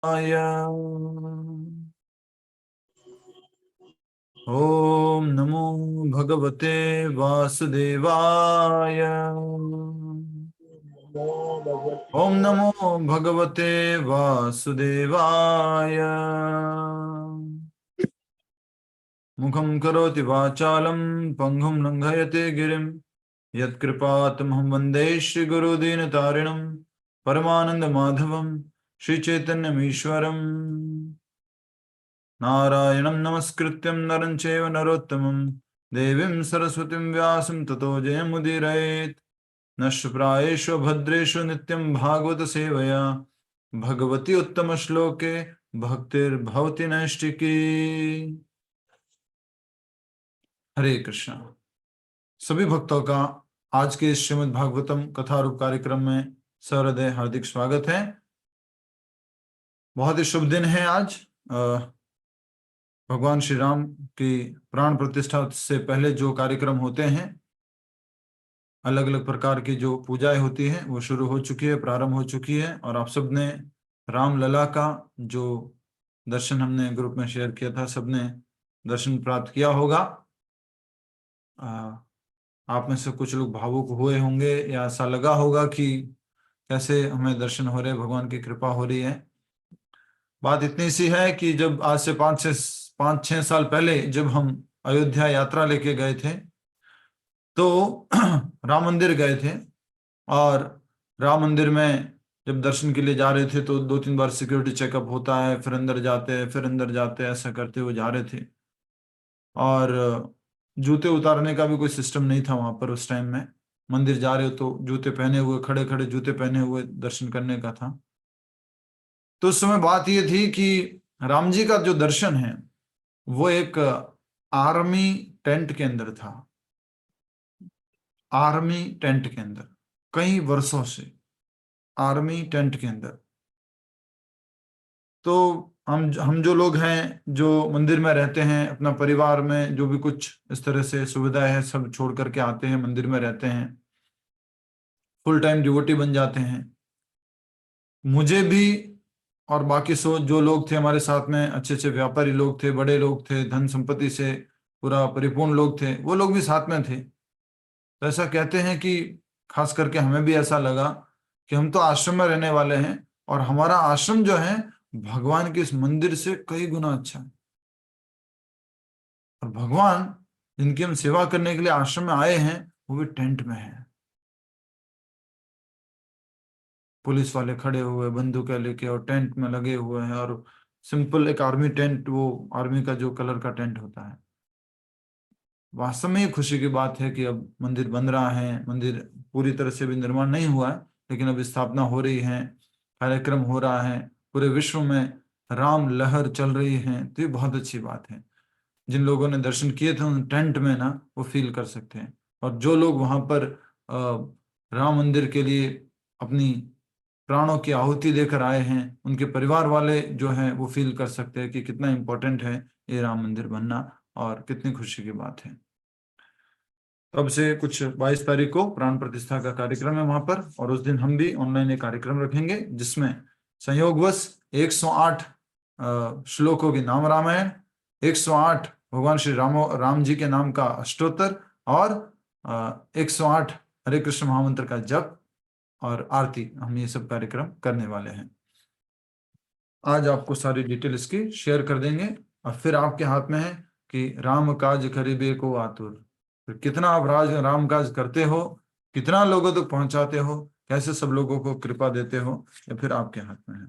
आय। ओम नमो भगवते वासुदेवाय। ओम नमो भगवते वासुदेवाय। मुखं करोति वाचालं पंगुं लंघयते गिरिं यत्कृपातमहं वन्दे श्रीगुरुदीनतारिणं परमानन्दमाधवं श्रीचैतन्यमीश्वरम्। नारायणं नमस्कृत्यं नरं चैव नरोत्तमं देवीं सरस्वतीं व्यासं ततो जयमुदीरयेत्। नष्टप्रायेषु भद्रेषु नित्यं भागवत सेवया भगवती उत्तम श्लोके भक्तिर्भवति नैष्टिकी। हरे कृष्णा। सभी भक्तों का आज के इस श्रीमद् भागवतम कथा रूप कार्यक्रम में सहृदय हार्दिक स्वागत है। बहुत ही शुभ दिन है आज। भगवान श्री राम की प्राण प्रतिष्ठा से पहले जो कार्यक्रम होते हैं, अलग अलग प्रकार की जो पूजाएं होती हैं, वो शुरू हो चुकी है, प्रारंभ हो चुकी है। और आप सब ने राम लला का जो दर्शन हमने ग्रुप में शेयर किया था, सबने दर्शन प्राप्त किया होगा। आप में से कुछ लोग भावुक हुए होंगे या ऐसा लगा होगा कि कैसे हमें दर्शन हो रहे, भगवान की कृपा हो रही है। बात इतनी सी है कि जब आज से 5-6 साल पहले जब हम अयोध्या यात्रा लेके गए थे, तो राम मंदिर गए थे। और राम मंदिर में जब दर्शन के लिए जा रहे थे तो 2-3 बार सिक्योरिटी चेकअप होता है, फिर अंदर जाते हैं, फिर अंदर जाते हैं, ऐसा करते हुए जा रहे थे। और जूते उतारने का भी कोई सिस्टम नहीं था वहां पर उस टाइम में। मंदिर जा रहे हो तो जूते पहने हुए, खड़े खड़े जूते पहने हुए दर्शन करने का था। तो उस समय बात ये थी कि राम जी का जो दर्शन है वो एक आर्मी टेंट के अंदर था। आर्मी टेंट के अंदर, कई वर्षों से आर्मी टेंट के अंदर। तो हम जो लोग हैं, जो मंदिर में रहते हैं, अपना परिवार में जो भी कुछ इस तरह से सुविधाएं है, सब छोड़ करके आते हैं, मंदिर में रहते हैं, फुल टाइम डिवोटी बन जाते हैं। मुझे भी और बाकी जो लोग थे हमारे साथ में, अच्छे अच्छे व्यापारी लोग थे, बड़े लोग थे, धन संपत्ति से पूरा परिपूर्ण लोग थे, वो लोग भी साथ में थे। तो ऐसा कहते हैं कि खास करके हमें भी ऐसा लगा कि हम तो आश्रम में रहने वाले हैं और हमारा आश्रम जो है भगवान के इस मंदिर से कई गुना अच्छा है। और भगवान जिनकी हम सेवा करने के लिए आश्रम में आए हैं वो भी टेंट में है। पुलिस वाले खड़े हुए बंदूकें लेके और टेंट में लगे हुए हैं, और सिंपल एक आर्मी टेंट, वो आर्मी का जो कलर का टेंट होता है। वास्तव में ये खुशी की बात है कि अब मंदिर बन रहा है। मंदिर पूरी तरह से भी निर्माण नहीं हुआ है, लेकिन अब स्थापना हो रही है, कार्यक्रम हो रहा है, पूरे विश्व में राम लहर चल रही है। तो ये बहुत अच्छी बात है। जिन लोगों ने दर्शन किए थे उन टेंट में ना, वो फील कर सकते हैं। और जो लोग वहां पर राम मंदिर के लिए अपनी प्राणों की आहुति देकर आए हैं, उनके परिवार वाले जो हैं वो फील कर सकते हैं कि कितना इम्पोर्टेंट है ये राम मंदिर बनना, और कितनी खुशी की बात है। अब से कुछ 22 तारीख को प्राण प्रतिष्ठा का कार्यक्रम है वहां पर, और उस दिन हम भी ऑनलाइन एक कार्यक्रम रखेंगे जिसमें संयोगवश 108 श्लोकों की नाम रामायण, 108 भगवान श्री राम जी के नाम का अष्टोत्तर, और 108 हरे कृष्ण महामंत्र का जप और आरती, हम ये सब कार्यक्रम करने वाले हैं। आज आपको सारी डिटेल इसकी शेयर कर देंगे, और फिर आपके हाथ में है कि राम काज करिबे को आतुर। फिर कितना आप राम काज करते हो, कितना लोगों तक पहुंचाते हो, कैसे सब लोगों को कृपा देते हो, या फिर आपके हाथ में है।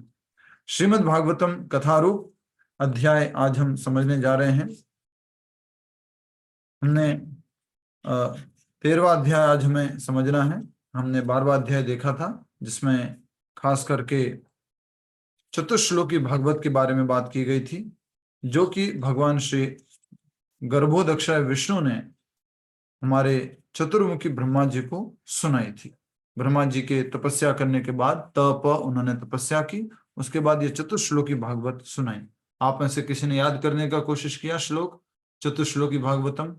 श्रीमद् भागवतम कथारूप अध्याय आज हम समझने जा रहे हैं। हमने 13वां अध्याय आज हमें समझना है। हमने 12वां अध्याय देखा था जिसमें खास करके चतुश्लोकी भागवत के बारे में बात की गई थी, जो कि भगवान श्री गर्भोदक्षाय विष्णु ने हमारे चतुर्मुखी ब्रह्मा जी को सुनाई थी। ब्रह्मा जी के तपस्या करने के बाद, तप उन्होंने तपस्या की, उसके बाद ये चतुश्लोकी भागवत सुनाई। आप में से किसी ने याद करने का कोशिश किया श्लोक चतुश्लोकी भागवतम?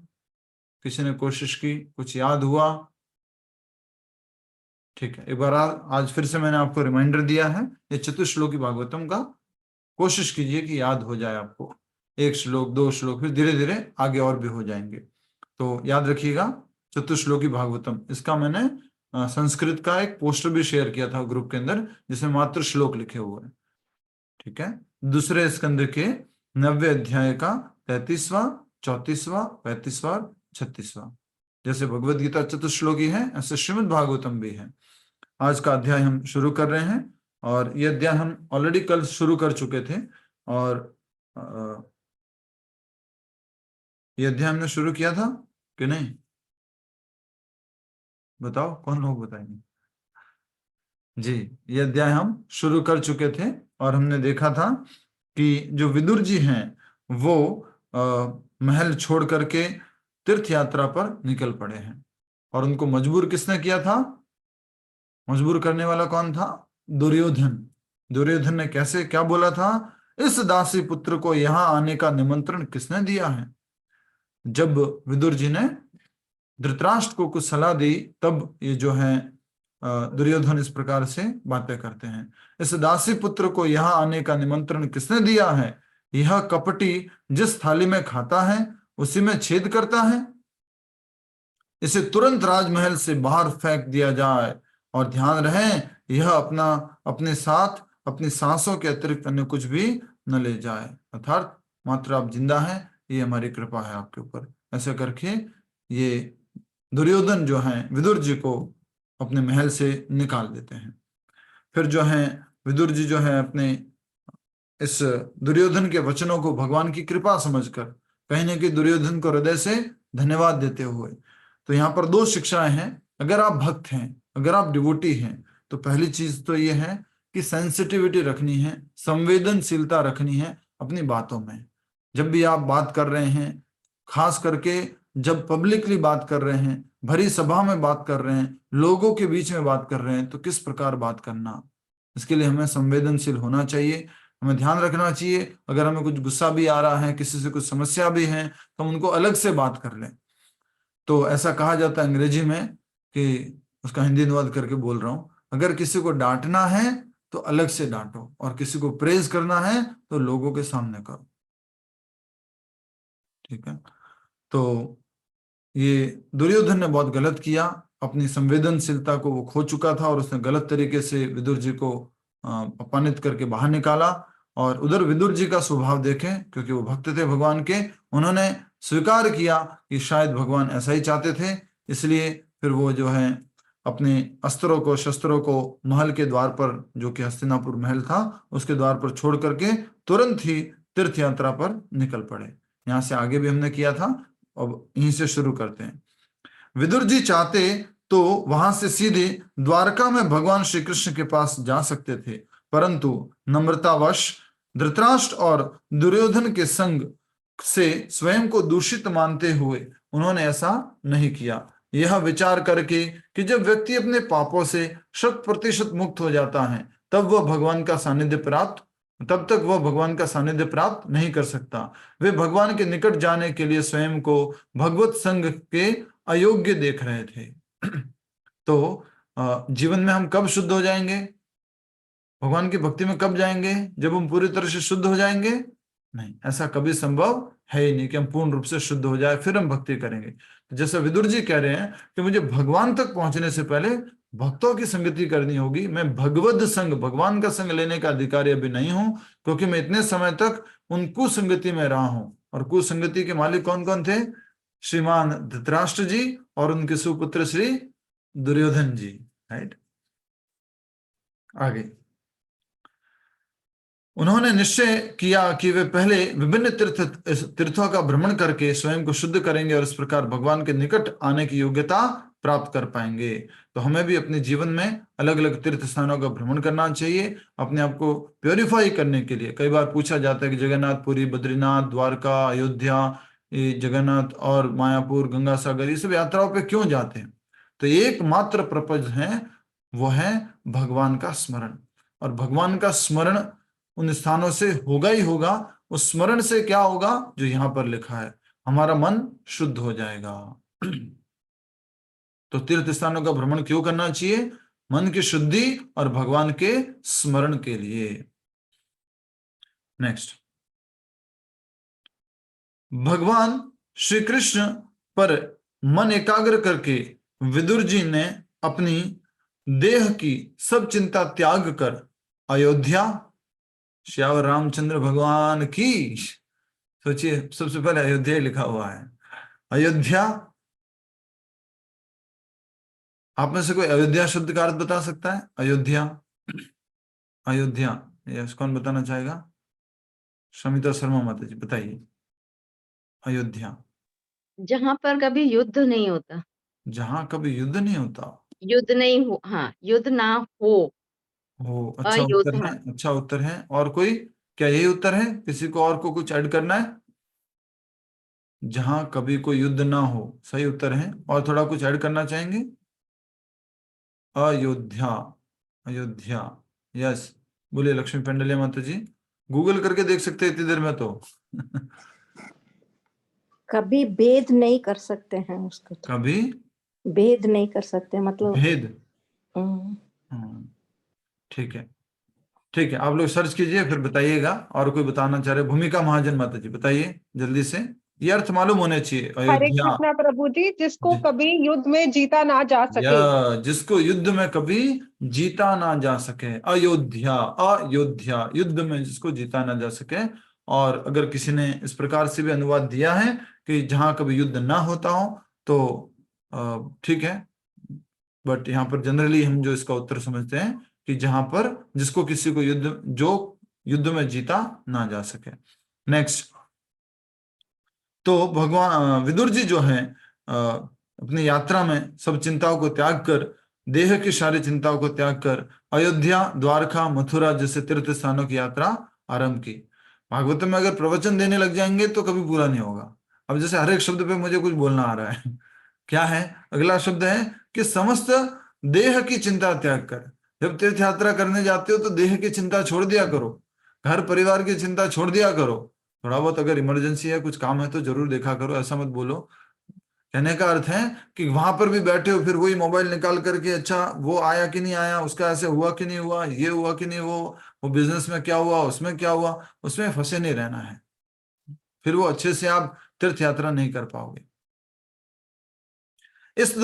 किसी ने कोशिश की, कुछ याद हुआ? ठीक है, एक बार आज फिर से मैंने आपको रिमाइंडर दिया है। ये चतुश्लोकी भागवतम का कोशिश कीजिए कि याद हो जाए आपको, 1 श्लोक 2 श्लोक, फिर धीरे धीरे आगे और भी हो जाएंगे। तो याद रखिएगा चतुश्लोकी भागवतम। इसका मैंने संस्कृत का एक पोस्टर भी शेयर किया था ग्रुप के अंदर, जिसमें मात्र श्लोक लिखे हुए हैं। ठीक है, दूसरे स्कंद के 90वें अध्याय का 33वां, 34वां, 35वां, 36वां। जैसे भगवत गीता चतुश्लोकी है, ऐसे श्रीमद् भागवतम भी है। आज का अध्याय हम शुरू कर रहे हैं, और ये अध्याय हम ऑलरेडी कल शुरू कर चुके थे। और ये अध्याय हमने शुरू किया था कि नहीं? बताओ, कौन लोग बताएंगे? जी, ये अध्याय हम शुरू कर चुके थे, और हमने देखा था कि जो विदुर जी हैं वो महल छोड़ करके तीर्थ यात्रा पर निकल पड़े हैं। और उनको मजबूर किसने किया था? मजबूर करने वाला कौन था? दुर्योधन। दुर्योधन ने कैसे क्या बोला था? इस दासी पुत्र को यहां आने का निमंत्रण किसने दिया है? जब विदुर जी ने धृतराष्ट्र को कुछ सलाह दी, तब ये जो है दुर्योधन इस प्रकार से बातें करते हैं। इस दासी पुत्र को यहाँ आने का निमंत्रण किसने दिया है? यह कपटी जिस थाली में खाता है उसी में छेद करता है। इसे तुरंत राजमहल से बाहर फेंक दिया जाए, और ध्यान रहे यह अपने साथ अपनी सांसों के अतिरिक्त अन्य कुछ भी न ले जाए। अर्थात मात्र आप जिंदा हैं, ये हमारी कृपा है आपके ऊपर। ऐसा करके ये दुर्योधन जो है विदुर जी को अपने महल से निकाल देते हैं। फिर जो है विदुर जी जो है अपने इस दुर्योधन के वचनों को भगवान की कृपा समझकर, कहीं ना कहीं दुर्योधन को हृदय से धन्यवाद देते हुए, तो यहाँ पर 2 शिक्षाएं हैं। अगर आप भक्त हैं, अगर आप डिवोटी हैं, तो पहली चीज तो ये है कि सेंसिटिविटी रखनी है, संवेदनशीलता रखनी है अपनी बातों में। जब भी आप बात कर रहे हैं, खास करके जब पब्लिकली बात कर रहे हैं, भरी सभा में बात कर रहे हैं, लोगों के बीच में बात कर रहे हैं, तो किस प्रकार बात करना, इसके लिए हमें संवेदनशील होना चाहिए। हमें ध्यान रखना चाहिए, अगर हमें कुछ गुस्सा भी आ रहा है, किसी से कुछ समस्या भी है, तो हम उनको अलग से बात कर लें। तो ऐसा कहा जाता है अंग्रेजी में, कि उसका हिंदी अनुवाद करके बोल रहा हूं, अगर किसी को डांटना है तो अलग से डांटो, और किसी को प्रेज करना है तो लोगों के सामने करो। ठीक है, तो ये दुर्योधन ने बहुत गलत किया, अपनी संवेदनशीलता को वो खो चुका था, और उसने गलत तरीके से विदुर जी को अपमानित करके बाहर निकाला। और उधर विदुर जी का स्वभाव देखें, क्योंकि वो भक्त थे भगवान के, उन्होंने स्वीकार किया कि शायद भगवान ऐसा ही चाहते थे। इसलिए फिर वो जो है अपने अस्त्रों को शस्त्रों को महल के द्वार पर, जो कि हस्तिनापुर महल था, उसके द्वार पर छोड़ करके तुरंत ही तीर्थ यात्रा पर निकल पड़े। यहाँ से आगे भी हमने किया था, अब यहीं से शुरू करते हैं। विदुर जी चाहते तो वहां से सीधे द्वारका में भगवान श्री कृष्ण के पास जा सकते थे, परंतु नम्रतावश धृतराष्ट्र और दुर्योधन के संग से स्वयं को दूषित मानते हुए उन्होंने ऐसा नहीं किया, यह विचार करके कि जब व्यक्ति अपने पापों से 100% मुक्त हो जाता है, तब तक वह भगवान का सानिध्य प्राप्त नहीं कर सकता। वे भगवान के निकट जाने के लिए स्वयं को भगवत संग के अयोग्य देख रहे थे। तो जीवन में हम कब शुद्ध हो जाएंगे? भगवान की भक्ति में कब जाएंगे? जब हम पूरी तरह से शुद्ध हो जाएंगे? नहीं, ऐसा कभी संभव है ही नहीं कि हम पूर्ण रूप से शुद्ध हो जाए फिर हम भक्ति करेंगे। तो जैसे विदुर जी कह रहे हैं कि मुझे भगवान तक पहुंचने से पहले भक्तों की संगति करनी होगी, मैं भगवद संग, भगवान का संग लेने का अधिकारी अभी नहीं हूं, क्योंकि मैं इतने समय तक उन कुसंगति में रहा हूं। और कुसंगति के मालिक कौन कौन थे? श्रीमान धृतराष्ट्र जी और उनके सुपुत्र श्री दुर्योधन जी। राइट, आगे उन्होंने निश्चय किया कि वे पहले विभिन्न तीर्थों का भ्रमण करके स्वयं को शुद्ध करेंगे, और इस प्रकार भगवान के निकट आने की योग्यता प्राप्त कर पाएंगे। तो हमें भी अपने जीवन में अलग अलग तीर्थ स्थानों का भ्रमण करना चाहिए, अपने आप को प्योरीफाई करने के लिए। कई बार पूछा जाता है कि जगन्नाथ पुरी, बद्रीनाथ, द्वारका, अयोध्या, ये जगन्नाथ और मायापुर, गंगा सागर, ये सब यात्राओं पे क्यों जाते हैं? तो एकमात्र पर्पज है, वो है भगवान का स्मरण। और भगवान का स्मरण उन स्थानों से होगा ही होगा। उस स्मरण से क्या होगा? जो यहां पर लिखा है, हमारा मन शुद्ध हो जाएगा। तो तीर्थ स्थानों का भ्रमण क्यों करना चाहिए? मन की शुद्धि और भगवान के स्मरण के लिए। नेक्स्ट, भगवान श्री कृष्ण पर मन एकाग्र करके विदुर जी ने अपनी देह की सब चिंता त्याग कर अयोध्या, श्यावर रामचंद्र भगवान की, सोचिए सबसे पहले अयोध्या लिखा हुआ है, अयोध्या। आप में से कोई अयोध्या शब्द का अर्थ बता सकता है? अयोध्या, अयोध्या, यस, कौन बताना चाहेगा? शमिता शर्मा माता जी बताइए। अयोध्या, जहां पर कभी युद्ध नहीं होता। जहां कभी युद्ध नहीं होता। युद्ध नहीं हो, हाँ, युद्ध ना हो। हो, अच्छा उत्तर अयोध्या। है, अच्छा उत्तर है। और कोई? क्या यही उत्तर है? किसी को और को कुछ ऐड करना है? जहां कभी कोई युद्ध ना हो, सही उत्तर है। और थोड़ा कुछ ऐड करना चाहेंगे? अयोध्या, अयोध्या, यस। बोलिए लक्ष्मी पेंडलिया माता जी। गूगल करके देख सकते हैं इतनी देर में तो। कभी भेद नहीं कर सकते हैं उसको, तो कभी भेद नहीं कर सकते मतलब। भेद, ठीक है, ठीक है, आप लोग सर्च कीजिए फिर बताइएगा। और कोई बताना चाह रहे? भूमिका महाजन माता जी बताइए जल्दी से, ये अर्थ मालूम होने चाहिए। हरे अयोध्या, कृष्णा प्रभु जी, जिसको कभी युद्ध में जीता ना जा या सके। जिसको युद्ध में कभी जीता ना जा सके, अयोध्या, अयोध्या, युद्ध में जिसको जीता ना जा सके। और अगर किसी ने इस प्रकार से भी अनुवाद दिया है कि जहां कभी युद्ध ना होता हो, तो ठीक है, बट यहाँ पर जनरली हम जो इसका उत्तर समझते हैं कि जहां पर जिसको किसी को युद्ध, जो युद्ध में जीता ना जा सके। नेक्स्ट, तो भगवान विदुर जी जो हैं अपनी यात्रा में सब चिंताओं को त्याग कर, देह की सारी चिंताओं को त्याग कर अयोध्या, द्वारका, मथुरा जैसे तीर्थ स्थानों की यात्रा आरंभ की। भागवत में अगर प्रवचन देने लग जाएंगे तो कभी पूरा नहीं होगा। अब जैसे हर एक शब्द पे मुझे कुछ बोलना आ रहा है। क्या है अगला शब्द? है कि समस्त देह की चिंता त्याग कर। जब तीर्थ यात्रा करने जाते हो तो देह की चिंता छोड़ दिया करो, घर परिवार की चिंता छोड़ दिया करो। थोड़ा बहुत अगर इमरजेंसी है, कुछ काम है तो जरूर देखा करो, ऐसा मत बोलो। कहने का अर्थ है कि वहां पर भी बैठे हो फिर वही मोबाइल निकाल करके, अच्छा वो आया कि नहीं आया, उसका ऐसे हुआ कि नहीं हुआ, ये हुआ कि नहीं, वो बिजनेस में क्या हुआ, उसमें क्या हुआ, उसमें फंसे नहीं रहना है। फिर वो अच्छे से आप तीर्थ यात्रा नहीं कर पाओगे। इस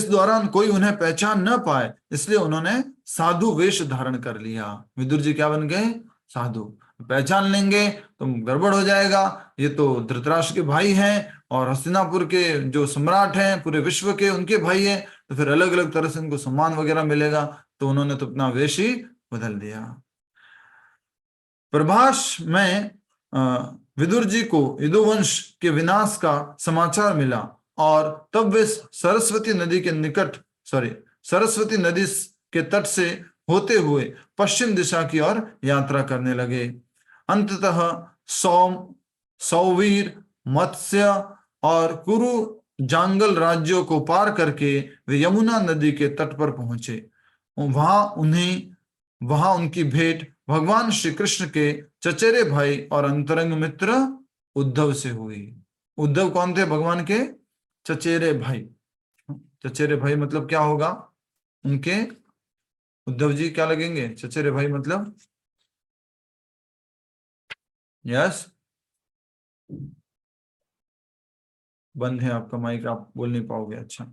दौरान कोई उन्हें पहचान न पाए, इसलिए उन्होंने साधु वेश धारण कर लिया। विदुर जी क्या बन गए? साधु। पहचान लेंगे तो गड़बड़ हो जाएगा, ये तो धृतराष्ट्र के भाई हैं और हस्तिनापुर के जो सम्राट हैं पूरे विश्व के, उनके भाई हैं, तो फिर अलग अलग तरह से उनको सम्मान वगैरह मिलेगा। तो उन्होंने तो अपना वेश ही बदल दिया। प्रभास में विदुर जी को यदुवंश के विनाश का समाचार मिला और तब वे सरस्वती नदी के निकट, सरस्वती नदी के तट से होते हुए पश्चिम दिशा की ओर यात्रा करने लगे। अंततः सौवीर, मत्स्य और कुरु जांगल राज्यों को पार करके वे यमुना नदी के तट पर पहुंचे। वहां उनकी भेंट भगवान श्री कृष्ण के चचेरे भाई और अंतरंग मित्र उद्धव से हुई। उद्धव कौन थे? भगवान के चचेरे भाई। चचेरे भाई मतलब क्या होगा उनके? उद्धव जी क्या लगेंगे? चचेरे भाई मतलब? यस, बंद है आपका माइक, आप बोल नहीं पाओगे। अच्छा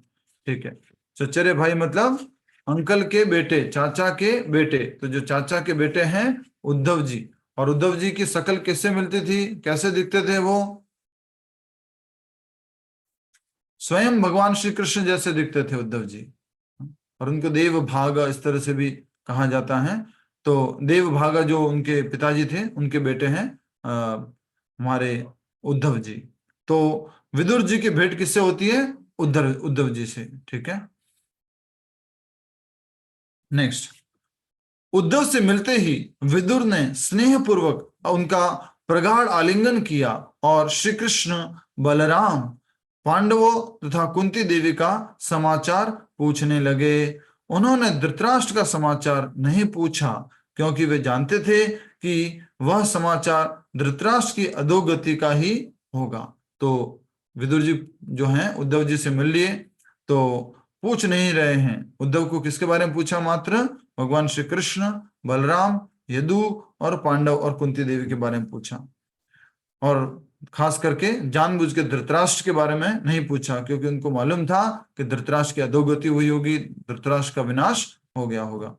ठीक है, चचेरे भाई मतलब अंकल के बेटे, चाचा के बेटे। तो जो चाचा के बेटे हैं उद्धव जी, और उद्धव जी की शक्ल किससे मिलती थी, कैसे दिखते थे वो? स्वयं भगवान श्री कृष्ण जैसे दिखते थे उद्धव जी। और उनको देव भागा इस तरह से भी कहा जाता है। तो देव भागा जो उनके पिताजी थे, उनके बेटे हैं हमारे उद्धव जी। तो विदुर जी की भेंट किससे होती है? उद्धव जी से। ठीक है, नेक्स्ट, उद्धव से मिलते ही विदुर ने स्नेह पूर्वक उनका प्रगाढ़ आलिंगन किया और श्री कृष्ण, बलराम, पांडवों तथा कुंती देवी का समाचार पूछने लगे। उन्होंने धृतराष्ट्र का समाचार नहीं पूछा क्योंकि वे जानते थे कि वह समाचार धृतराष्ट्र की अधोगति का ही होगा। तो विदुर जी जो हैं उद्धव जी से मिल लिए, तो पूछ नहीं रहे हैं उद्धव को किसके बारे में पूछा? मात्र भगवान श्री कृष्ण, बलराम, यदु और पांडव और कुंती देवी के बारे में पूछा, और खास करके जानबूझ के धृतराष्ट्र के बारे में नहीं पूछा, क्योंकि उनको मालूम था कि धृतराष्ट्र की अधोगति हुई होगी, धृतराष्ट्र का विनाश हो गया होगा।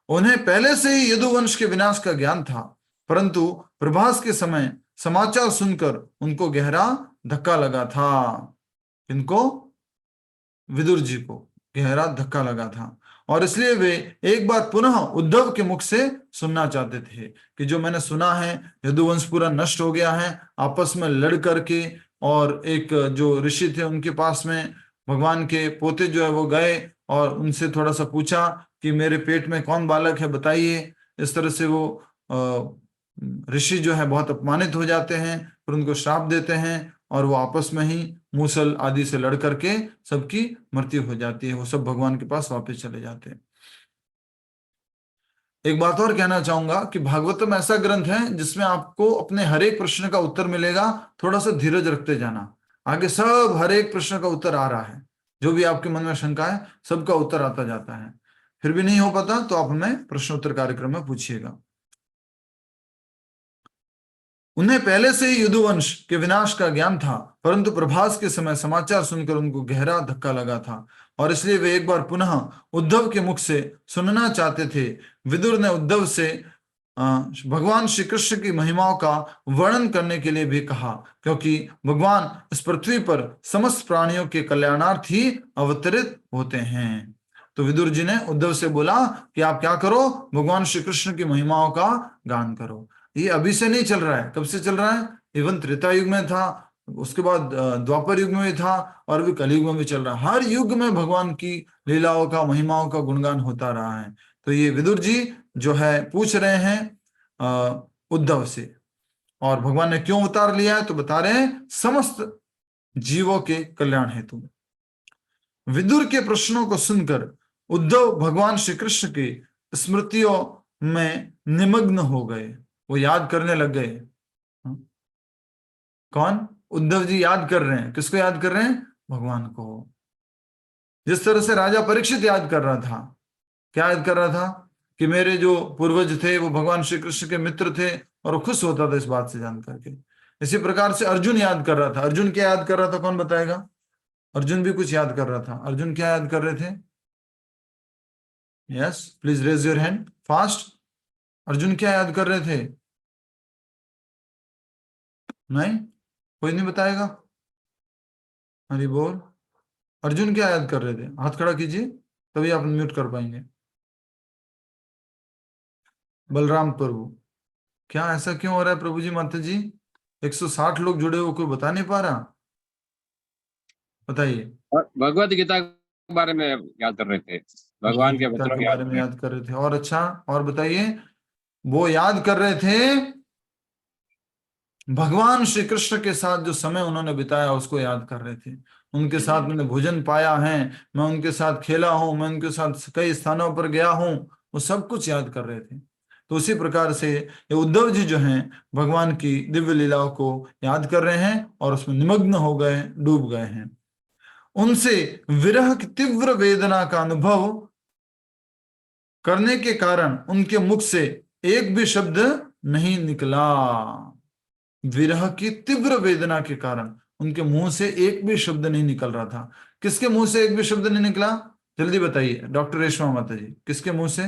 उन्हें पहले से ही यदुवंश के विनाश का ज्ञान था, परंतु प्रभास के समय समाचार सुनकर उनको गहरा धक्का लगा था। इनको विदुर जी को गहरा धक्का लगा था, और इसलिए वे एक बार पुनः उद्धव के मुख से सुनना चाहते थे कि जो मैंने सुना है यदुवंश पूरा नष्ट हो गया है, आपस में लड़ करके, और एक जो ऋषि थे उनके पास में भगवान के पोते जो है वो गए और उनसे थोड़ा सा पूछा कि मेरे पेट में कौन बालक है बताइए। इस तरह से वो ऋषि जो है बहुत अपमानित हो जाते हैं, फिर उनको श्राप देते हैं, और वो आपस में ही मूसल आदि से लड़ करके सबकी मृत्यु हो जाती है। वो सब भगवान के पास वापस चले जाते हैं। एक बात और कहना चाहूंगा कि भागवतम ऐसा ग्रंथ है जिसमें आपको अपने हर एक प्रश्न का उत्तर मिलेगा। थोड़ा सा धीरज रखते जाना, आगे सब हर एक प्रश्न का उत्तर आ रहा है। जो भी आपके मन में शंका है सबका उत्तर आता जाता है। फिर भी नहीं हो पाता तो आप हमें प्रश्नोत्तर कार्यक्रम में पूछिएगा। उन्हें पहले से ही यदुवंश के विनाश का ज्ञान था, परंतु प्रभास के समय समाचार सुनकर उनको गहरा धक्का लगा था, और इसलिए वे एक बार पुनः उद्धव के मुख से सुनना चाहते थे। विदुर ने उद्धव से भगवान श्री कृष्ण की महिमाओं का वर्णन करने के लिए भी कहा, क्योंकि भगवान इस पृथ्वी पर समस्त प्राणियों के कल्याणार्थ ही अवतरित होते हैं। तो विदुर जी ने उद्धव से बोला कि आप क्या करो, भगवान श्री कृष्ण की महिमाओं का गान करो। ये अभी से नहीं चल रहा है, कब से चल रहा है? इवन त्रेता युग में था, उसके बाद द्वापर युग में भी था, और अभी कलयुग में भी चल रहा है। हर युग में भगवान की लीलाओं का, महिमाओं का गुणगान होता रहा है। तो ये विदुर जी जो है पूछ रहे हैं उद्धव से, और भगवान ने क्यों अवतार लिया है तो बता रहे हैं समस्त जीवों के कल्याण हेतु। विदुर के प्रश्नों को सुनकर उद्धव भगवान श्री कृष्ण की स्मृतियों में निमग्न हो गए। वो याद करने लग गए। कौन? उद्धव जी याद कर रहे हैं। किसको याद कर रहे हैं? भगवान को। जिस तरह से राजा परीक्षित याद कर रहा था। क्या याद कर रहा था? कि मेरे जो पूर्वज थे वो भगवान श्री कृष्ण के मित्र थे, और वो खुश होता था इस बात से जान करके। इसी प्रकार से अर्जुन याद कर रहा था। अर्जुन क्या याद कर रहा था, कौन बताएगा? अर्जुन भी कुछ याद कर रहा था। अर्जुन क्या याद कर रहे थे? Yes, please raise your hand fast. Arjun क्या याद कर रहे थे? नहीं, कोई नहीं बताएगा? हरि बोल। अर्जुन क्या याद कर रहे थे? हाथ खड़ा कीजिए, तभी आप म्यूट कर पाएंगे। बलराम प्रभु। क्या ऐसा क्यों हो रहा है प्रभु जी, माता जी? 160 लोग जुड़े हो, कोई बता नहीं पा रहा? बताइए। भगवत गीता के बारे में याद कर रहे थे, भगवान के वचनों के बारे में याद कर रहे थे। और अच्छा, और बताइए। वो याद कर रहे थे भगवान श्री कृष्ण के साथ जो समय उन्होंने बिताया, उसको याद कर रहे थे। उनके साथ मैंने भोजन पाया है, मैं उनके साथ खेला हूं, मैं उनके साथ कई स्थानों पर गया हूं, वो सब कुछ याद कर रहे थे। तो उसी प्रकार से ये उद्धव जी जो हैं भगवान की दिव्य लीलाओं को याद कर रहे हैं और उसमें निमग्न हो गए, डूब गए हैं। उनसे विरह की तीव्र वेदना का अनुभव करने के कारण उनके मुख से एक भी शब्द नहीं निकला। विरह की तीव्र वेदना के कारण उनके मुंह से एक भी शब्द नहीं निकल रहा था। किसके मुंह से एक भी शब्द नहीं निकला? जल्दी बताइए डॉक्टर रेशमा माता जी, किसके मुंह से?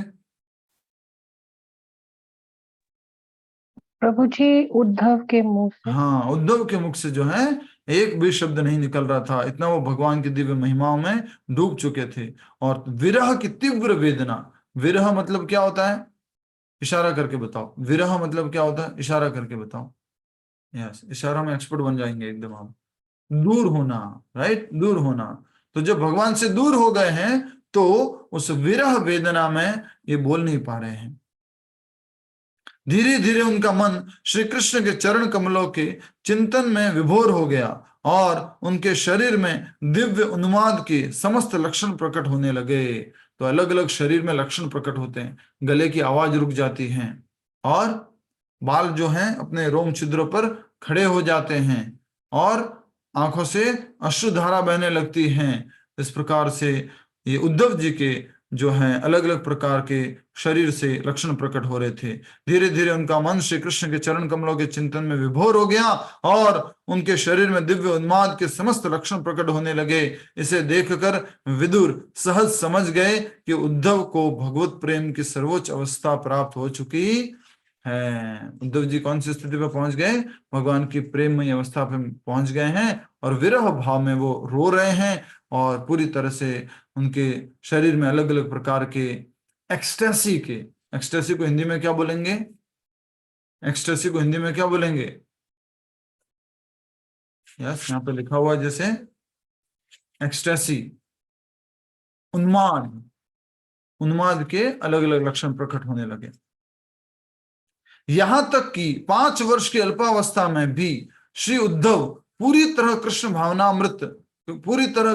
प्रभु जी, उद्धव के मुंह से। हाँ, उद्धव के मुख से जो है एक भी शब्द नहीं निकल रहा था। इतना वो भगवान की दिव्य महिमाओं में डूब चुके थे। और विरह की तीव्र वेदना, विरह मतलब क्या होता है? इशारा करके बताओ। विरह मतलब क्या होता है? इशारा करके बताओ। यस, इशारा में एक्सपर्ट बन जाएंगे एकदम आप। दूर होना, राइट, दूर होना। तो जब भगवान से दूर हो गए हैं तो उस विरह वेदना में ये बोल नहीं पा रहे हैं। धीरे धीरे उनका मन श्री कृष्ण के चरण कमलों के चिंतन में विभोर हो गया और उनके शरीर में दिव्य उन्माद के समस्त लक्षण प्रकट होने लगे। तो अलग अलग शरीर में लक्षण प्रकट होते हैं। गले की आवाज रुक जाती है और बाल जो हैं अपने रोम छिद्रों पर खड़े हो जाते हैं और आंखों से अश्रुधारा बहने लगती हैं। इस प्रकार से ये उद्धव जी के जो हैं अलग अलग प्रकार के शरीर से लक्षण प्रकट हो रहे थे। धीरे धीरे उनका मन श्री कृष्ण के चरण कमलों के चिंतन में विभोर हो गया और उनके शरीर में दिव्य उन्माद के समस्त लक्षण प्रकट होने लगे। इसे देखकर विदुर सहज समझ गए कि उद्धव को भगवत प्रेम की सर्वोच्च अवस्था प्राप्त हो चुकी है। उद्धव जी कौन सी स्थिति पर पहुंच गए? भगवान की प्रेममय अवस्था पर पहुंच गए हैं और विरह भाव में वो रो रहे हैं और पूरी तरह से उनके शरीर में अलग अलग प्रकार के एक्सटेसी को हिंदी में क्या बोलेंगे? एक्सटेसी को हिंदी में क्या बोलेंगे? यस, यहाँ पे लिखा हुआ है जैसे एक्सटेसी, उन्माद के अलग अलग लक्षण प्रकट होने लगे। यहां तक कि 5 वर्ष की अल्पावस्था में भी श्री उद्धव पूरी तरह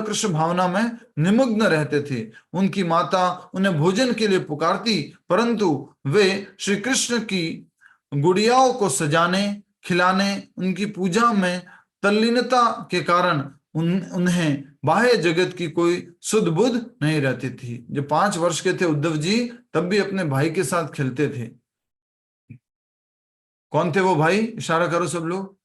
कृष्ण भावना में निमग्न रहते थे। उनकी माता उन्हें भोजन के लिए पुकारती, परंतु वे श्री कृष्ण की गुड़ियाओं को सजाने, खिलाने, उनकी पूजा में तल्लीनता के कारण उन्हें बाह्य जगत की कोई सुध बुध नहीं रहती थी। जब 5 वर्ष के थे उद्धव जी, तब भी अपने भाई के साथ खेलते थे। कौन थे वो भाई? इशारा करो सब लोग।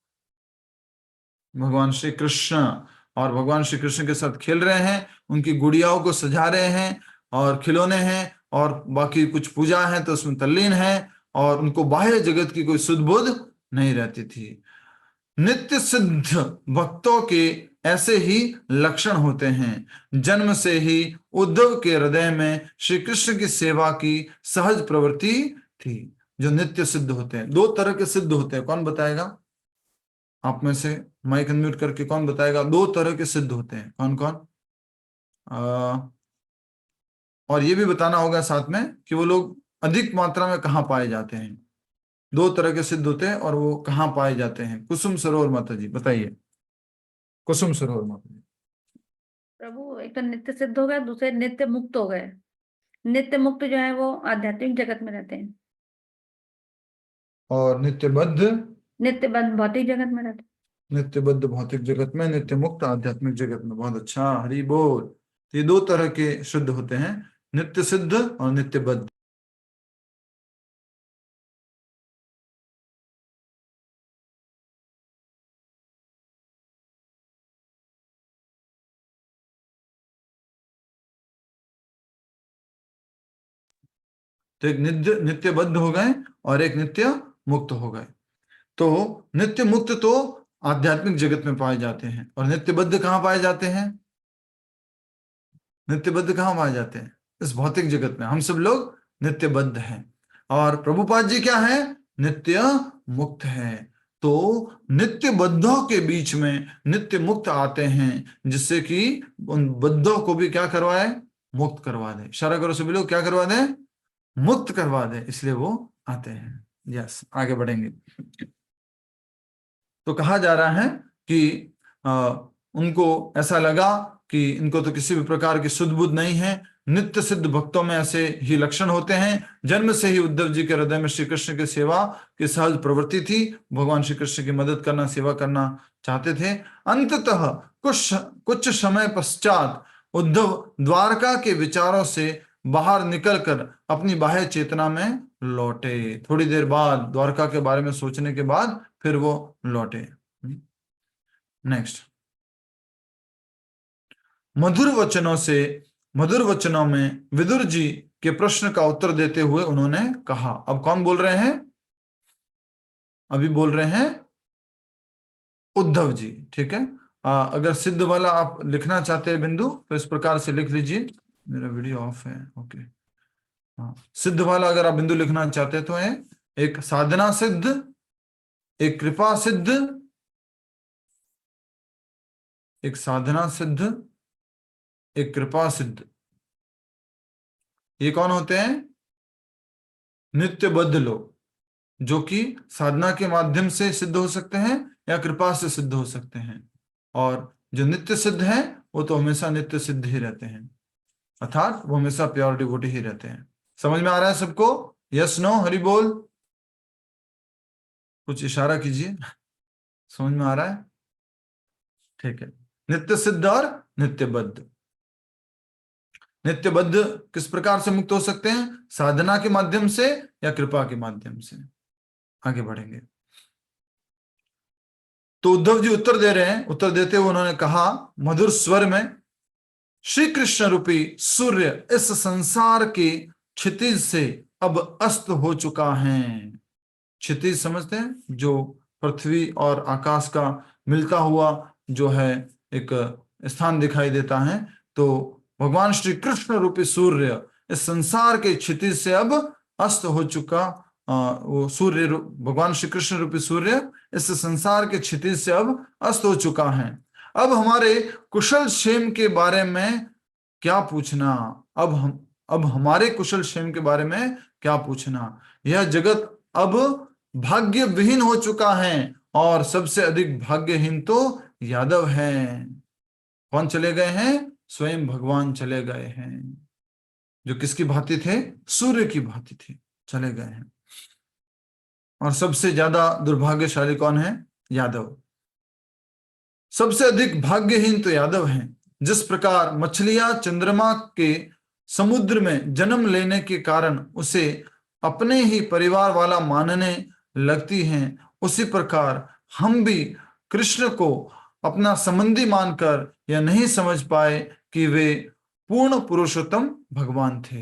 भगवान श्री कृष्ण। और भगवान श्री कृष्ण के साथ खेल रहे हैं, उनकी गुड़ियाओं को सजा रहे हैं और खिलौने हैं और बाकी कुछ पूजा है तो उसमें तल्लीन है और उनको बाह्य जगत की कोई सुध बुध नहीं रहती थी। नित्य सिद्ध भक्तों के ऐसे ही लक्षण होते हैं। जन्म से ही उद्धव के हृदय में श्री कृष्ण की सेवा की सहज प्रवृत्ति थी। जो नित्य सिद्ध होते हैं, 2 तरह के सिद्ध होते हैं। कौन बताएगा? आप में से माइक अनम्यूट करके कौन बताएगा? 2 तरह के सिद्ध होते हैं। कौन कौन? और ये भी बताना होगा साथ में कि वो लोग अधिक मात्रा में कहाँ पाए जाते हैं। 2 तरह के सिद्ध होते हैं और वो कहाँ पाए जाते हैं। कुसुम सरोवर माता जी बताइए। कुसुम सरोवर माता जी। प्रभु, एक तो नित्य सिद्ध हो गए, दूसरे नित्य मुक्त हो गए। नित्य मुक्त जो है वो आध्यात्मिक जगत में रहते हैं और नित्यबद्ध भौतिक जगत में रहते हैं। नित्यबद्ध भौतिक जगत में, नित्य मुक्त आध्यात्मिक जगत में। बहुत अच्छा, हरि बोल। तो ये 2 तरह के शुद्ध होते हैं, नित्य सिद्ध और नित्यबद्ध। तो एक नित्यबद्ध हो गए और एक नित्य मुक्त हो गए। तो नित्य मुक्त तो आध्यात्मिक जगत में पाए जाते हैं और नित्यबद्ध कहाँ पाए जाते हैं? नित्यबद्ध कहाँ पाए जाते हैं? इस भौतिक जगत में। हम सब लोग नित्यबद्ध हैं और प्रभुपाद जी क्या है? नित्य मुक्त है। तो नित्य बद्धों के बीच में नित्य मुक्त आते हैं, जिससे कि उन बद्धों को भी क्या करवाए? मुक्त करवा दे। इशारा करो सभी लोग, क्या करवा दे? मुक्त करवा दे, इसलिए वो आते हैं। यस, आगे बढ़ेंगे। तो कहा जा रहा है कि उनको ऐसा लगा कि इनको तो किसी भी प्रकार की सुध बुध नहीं है। नित्य सिद्ध भक्तों में ऐसे ही लक्षण होते हैं। जन्म से ही उद्धव जी के हृदय में श्री कृष्ण की सेवा की सहज प्रवृत्ति थी। भगवान श्री कृष्ण की मदद करना, सेवा करना चाहते थे। अंततः कुछ समय पश्चात उद्धव द्वारका के विचारों से बाहर निकलकर अपनी बाह्य चेतना में लौटे। थोड़ी देर बाद, द्वारका के बारे में सोचने के बाद, फिर वो लौटे। नेक्स्ट, मधुर वचनों में विदुर जी के प्रश्न का उत्तर देते हुए उन्होंने कहा। अब कौन बोल रहे हैं? अभी बोल रहे हैं उद्धव जी। ठीक है। अगर सिद्ध वाला आप लिखना चाहते हैं बिंदु, तो इस प्रकार से लिख लीजिए। मेरा वीडियो ऑफ है। ओके। हाँ, सिद्ध वाला अगर आप बिंदु लिखना चाहते हैं तो है एक साधना सिद्ध, एक कृपा सिद्ध, एक साधना सिद्ध, एक कृपा सिद्ध। ये कौन होते हैं? नित्यबद्ध लोग, जो कि साधना के माध्यम से सिद्ध हो सकते हैं या कृपा से सिद्ध हो सकते हैं। और जो नित्य सिद्ध हैं वो तो हमेशा नित्य सिद्ध ही रहते हैं, अर्थात वो हमेशा प्योर डिवोटी ही रहते हैं। समझ में आ रहा है सबको? Yes no? हरि बोल। कुछ इशारा कीजिए, समझ में आ रहा है? ठीक है। नित्य सिद्ध और नित्यबद्ध। नित्यबद्ध किस प्रकार से मुक्त हो सकते हैं? साधना के माध्यम से या कृपा के माध्यम से? आगे बढ़ेंगे। तो उद्धव जी उत्तर दे रहे हैं। उत्तर देते हुए उन्होंने कहा मधुर स्वर में, श्री कृष्ण रूपी सूर्य इस संसार के क्षितिज से अब अस्त हो चुका है। क्षितिज समझते हैं? जो पृथ्वी और आकाश का मिलता हुआ जो है एक स्थान दिखाई देता है। तो भगवान श्री कृष्ण रूपी सूर्य इस संसार के क्षितिज से अब अस्त हो चुका। वो सूर्य भगवान श्री कृष्ण रूपी सूर्य इस संसार के क्षितिज से अब अस्त हो चुका है। अब हमारे कुशल क्षेम के बारे में क्या पूछना? अब हमारे कुशल क्षेम के बारे में क्या पूछना? यह जगत अब भाग्य विहीन हो चुका है और सबसे अधिक भाग्यहीन तो यादव हैं। कौन चले गए हैं? स्वयं भगवान चले गए हैं, जो किसकी भांति थे? सूर्य की भांति थे, चले गए हैं। और सबसे ज्यादा दुर्भाग्यशाली कौन है? यादव। सबसे अधिक भाग्यहीन तो यादव हैं। जिस प्रकार मछलियां चंद्रमा के समुद्र में जन्म लेने के कारण उसे अपने ही परिवार वाला मानने लगती हैं, उसी प्रकार हम भी कृष्ण को अपना संबंधी मानकर यह नहीं समझ पाए कि वे पूर्ण पुरुषोत्तम भगवान थे।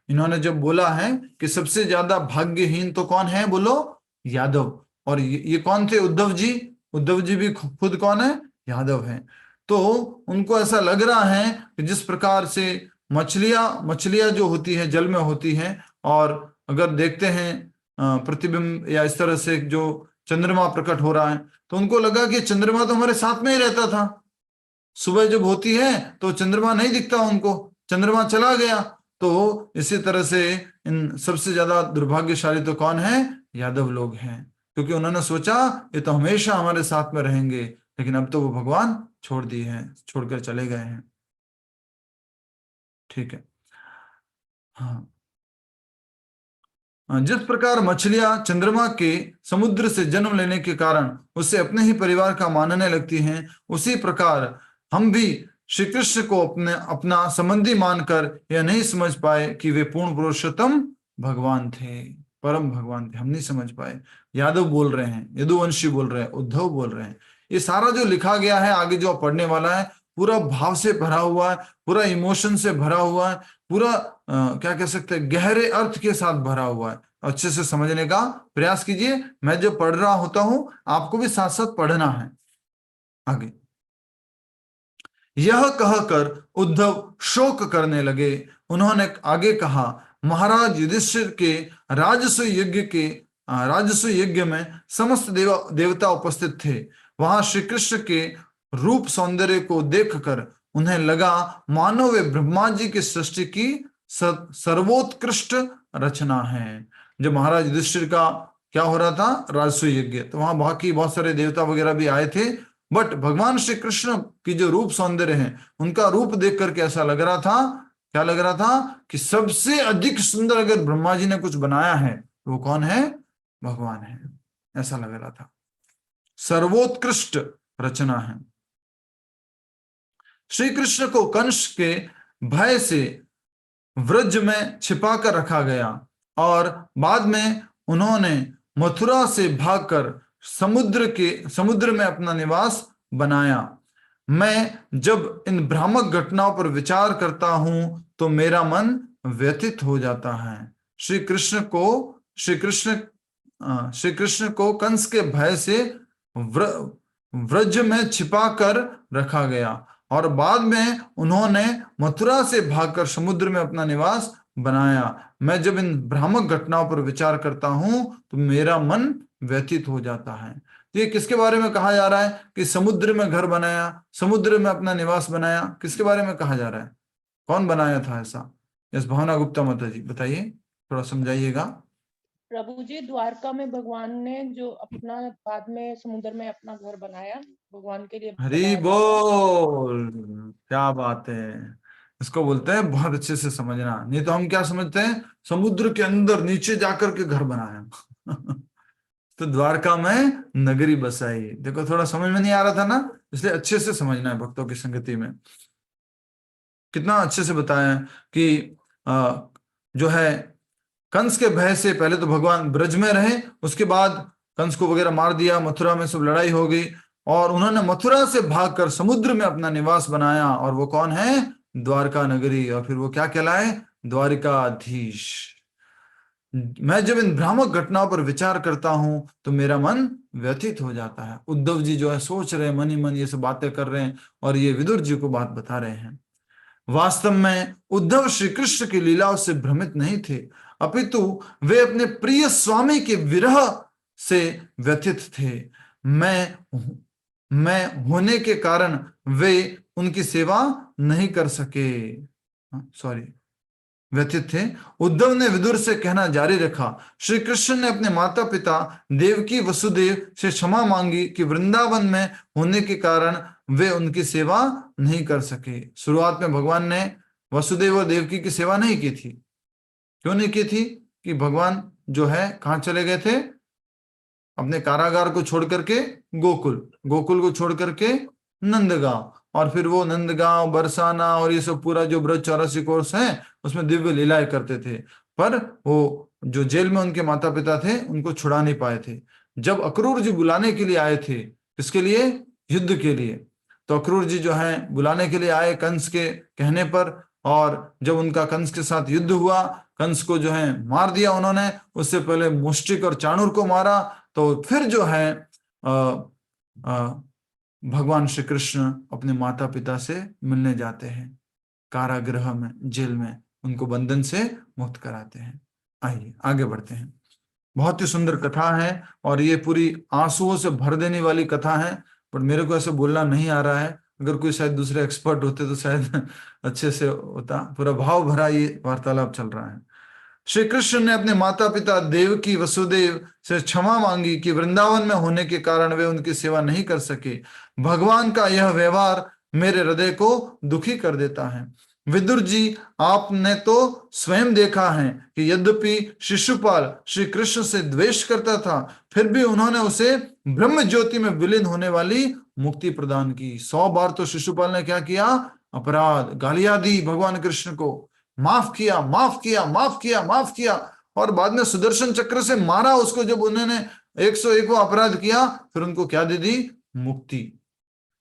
इन्होंने जब बोला है कि सबसे ज्यादा भाग्यहीन तो कौन है? बोलो, यादव। और ये कौन थे? उद्धव जी। उद्धव जी भी खुद कौन है? यादव हैं। तो उनको ऐसा लग रहा है कि जिस प्रकार से मछलियां जो होती है जल में होती हैं, और अगर देखते हैं प्रतिबिंब या इस तरह से जो चंद्रमा प्रकट हो रहा है, तो उनको लगा कि चंद्रमा तो हमारे साथ में ही रहता था। सुबह जब होती है तो चंद्रमा नहीं दिखता उनको, चंद्रमा चला गया। तो इसी तरह से इन सबसे ज्यादा दुर्भाग्यशाली तो कौन है? यादव लोग हैं, क्योंकि उन्होंने सोचा ये तो हमेशा हमारे साथ में रहेंगे, लेकिन अब तो वो भगवान छोड़ दिए हैं, छोड़कर चले गए हैं। ठीक है। हाँ, जिस प्रकार मछलियां चंद्रमा के समुद्र से जन्म लेने के कारण उसे अपने ही परिवार का मानने लगती हैं, उसी प्रकार हम भी श्री कृष्ण को अपना संबंधी मानकर यह नहीं समझ पाए कि वे पूर्ण पुरुषोत्तम भगवान थे, परम भगवान थे। हम नहीं समझ पाए। यादव बोल रहे हैं, यदुवंशी बोल रहे हैं, उद्धव बोल रहे हैं। ये सारा जो लिखा गया है आगे जो पढ़ने वाला है, पूरा भाव से भरा हुआ है, पूरा इमोशन से भरा हुआ है, पूरा क्या कह सकते हैं, गहरे अर्थ के साथ भरा हुआ है। अच्छे से समझने का प्रयास कीजिए। मैं जो पढ़ रहा होता हूं आपको भी साथ साथ पढ़ना है। आगे यह कहकर उद्धव शोक करने लगे। उन्होंने आगे कहा, महाराज युधिष्ठिर के राजस्व यज्ञ में समस्त देवता उपस्थित थे। वहां श्री कृष्ण के रूप सौंदर्य को देखकर उन्हें लगा मानो वे ब्रह्मा जी की सृष्टि की सर्वोत्कृष्ट रचना है। जब महाराज युधिष्ठिर का क्या हो रहा था? राजस्व यज्ञ। तो वहां बाकी बहुत सारे देवता वगैरह भी आए थे, बट भगवान श्री कृष्ण की जो रूप सौंदर्य है, उनका रूप देख करके ऐसा लग रहा था, क्या लग रहा था? कि सबसे अधिक सुंदर अगर ब्रह्मा जी ने कुछ बनाया है तो वो कौन है? भगवान है, ऐसा लग रहा था। सर्वोत्कृष्ट रचना है। श्री कृष्ण को कंस के भय से व्रज में छिपा कर रखा गया और बाद में उन्होंने मथुरा से भागकर समुद्र में अपना निवास बनाया। मैं जब इन भ्रामक घटनाओं पर विचार करता हूं तो मेरा मन व्यथित हो जाता है। श्री कृष्ण को कंस के भय से व्रज में छिपा कर रखा गया और बाद में उन्होंने मथुरा से भागकर समुद्र में अपना निवास बनाया। मैं जब इन भ्रामक घटनाओं पर विचार करता हूं तो मेरा मन व्यथित हो जाता है। तो ये किसके बारे में कहा जा रहा है कि समुद्र में घर बनाया, समुद्र में अपना निवास बनाया? किसके बारे में कहा जा रहा है? कौन बनाया था ऐसा? यस, भावना गुप्ता माता जी बताइए, थोड़ा समझाइएगा। प्रभु जी, द्वारका में भगवान ने जो अपना बाद में समुद्र में अपना घर बनाया, भगवान के लिए हरि बोल, क्या बात है। इसको बोलते हैं बहुत अच्छे से समझना। नहीं तो हम क्या समझते हैं, समुद्र के अंदर नीचे जाकर के घर बनाया तो द्वारका में नगरी बसाई। देखो थोड़ा समझ में नहीं आ रहा था ना, इसलिए अच्छे से समझना है भक्तों की संगति में। कितना अच्छे से बताया है कि जो है कंस के भय से पहले तो भगवान ब्रज में रहे, उसके बाद कंस को वगैरह मार दिया, मथुरा में सब लड़ाई हो गई और उन्होंने मथुरा से भागकर समुद्र में अपना निवास बनाया। और वो कौन है? द्वारका नगरी। और फिर वो क्या कहलाए? द्वारिकाधीश। मैं जब इन भ्रामक घटनाओं पर विचार करता हूं तो मेरा मन व्यथित हो जाता है। उद्धव जी जो है सोच रहे हैं, मन ही मन ये सब बातें कर रहे हैं और ये विदुर जी को बात बता रहे हैं। वास्तव में उद्धव श्री कृष्ण की लीलाओं से भ्रमित नहीं थे, अपितु वे अपने प्रिय स्वामी के विरह से व्यथित थे। मैं होने के कारण वे उनकी सेवा नहीं कर सके। व्यथित थे। उद्धव ने विदुर से कहना जारी रखा, श्री कृष्ण ने अपने माता पिता देवकी वसुदेव से क्षमा मांगी कि वृंदावन में होने के कारण वे उनकी सेवा नहीं कर सके। शुरुआत में भगवान ने वसुदेव और देवकी की सेवा नहीं की थी। क्यों नहीं की थी? कि भगवान जो है कहां चले गए थे? अपने कारागार को छोड़ करके गोकुल को छोड़ करके नंदगांव, और फिर वो नंदगांव, बरसाना और ये सब पूरा जो ब्रज 84 कोर्स है उसमें दिव्य लीलाएं करते थे। पर वो जो जेल में उनके माता पिता थे उनको छुड़ा नहीं पाए थे। जब अक्रूर जी बुलाने के लिए आए थे, किसके लिए? युद्ध के लिए। तो अक्रूर जी जो है बुलाने के लिए आए कंस के कहने पर, और जब उनका कंस के साथ युद्ध हुआ, कंस को जो है मार दिया उन्होंने। उससे पहले मुष्टिक और चाणूर को मारा। तो फिर जो है भगवान श्री कृष्ण अपने माता पिता से मिलने जाते हैं कारागृह में, जेल में, उनको बंधन से मुक्त कराते हैं। आइए आगे बढ़ते हैं। बहुत ही सुंदर कथा है और ये पूरी आंसुओं से भर देने वाली कथा है, पर मेरे को ऐसे बोलना नहीं आ रहा है। अगर कोई शायद दूसरे एक्सपर्ट होते तो शायद अच्छे से होता। पूरा भाव भरा ये वार्तालाप चल रहा है। श्री कृष्ण ने अपने माता पिता देवकी वसुदेव से क्षमा मांगी कि वृंदावन में होने के कारण वे उनकी सेवा नहीं कर सके। भगवान का यह व्यवहार मेरे हृदय को दुखी कर देता है। विदुर जी, आपने तो स्वयं देखा है कि यद्यपि शिशुपाल श्री कृष्ण से द्वेष करता था, फिर भी उन्होंने उसे ब्रह्म ज्योति में विलीन होने वाली मुक्ति प्रदान की। 100 बार तो शिशुपाल ने क्या किया? अपराध, गालियां दी भगवान कृष्ण को, माफ किया, माफ किया, माफ किया, माफ किया, और बाद में सुदर्शन चक्र से मारा उसको। जब उन्होंने 101 अपराध किया, फिर उनको क्या दे दी? मुक्ति।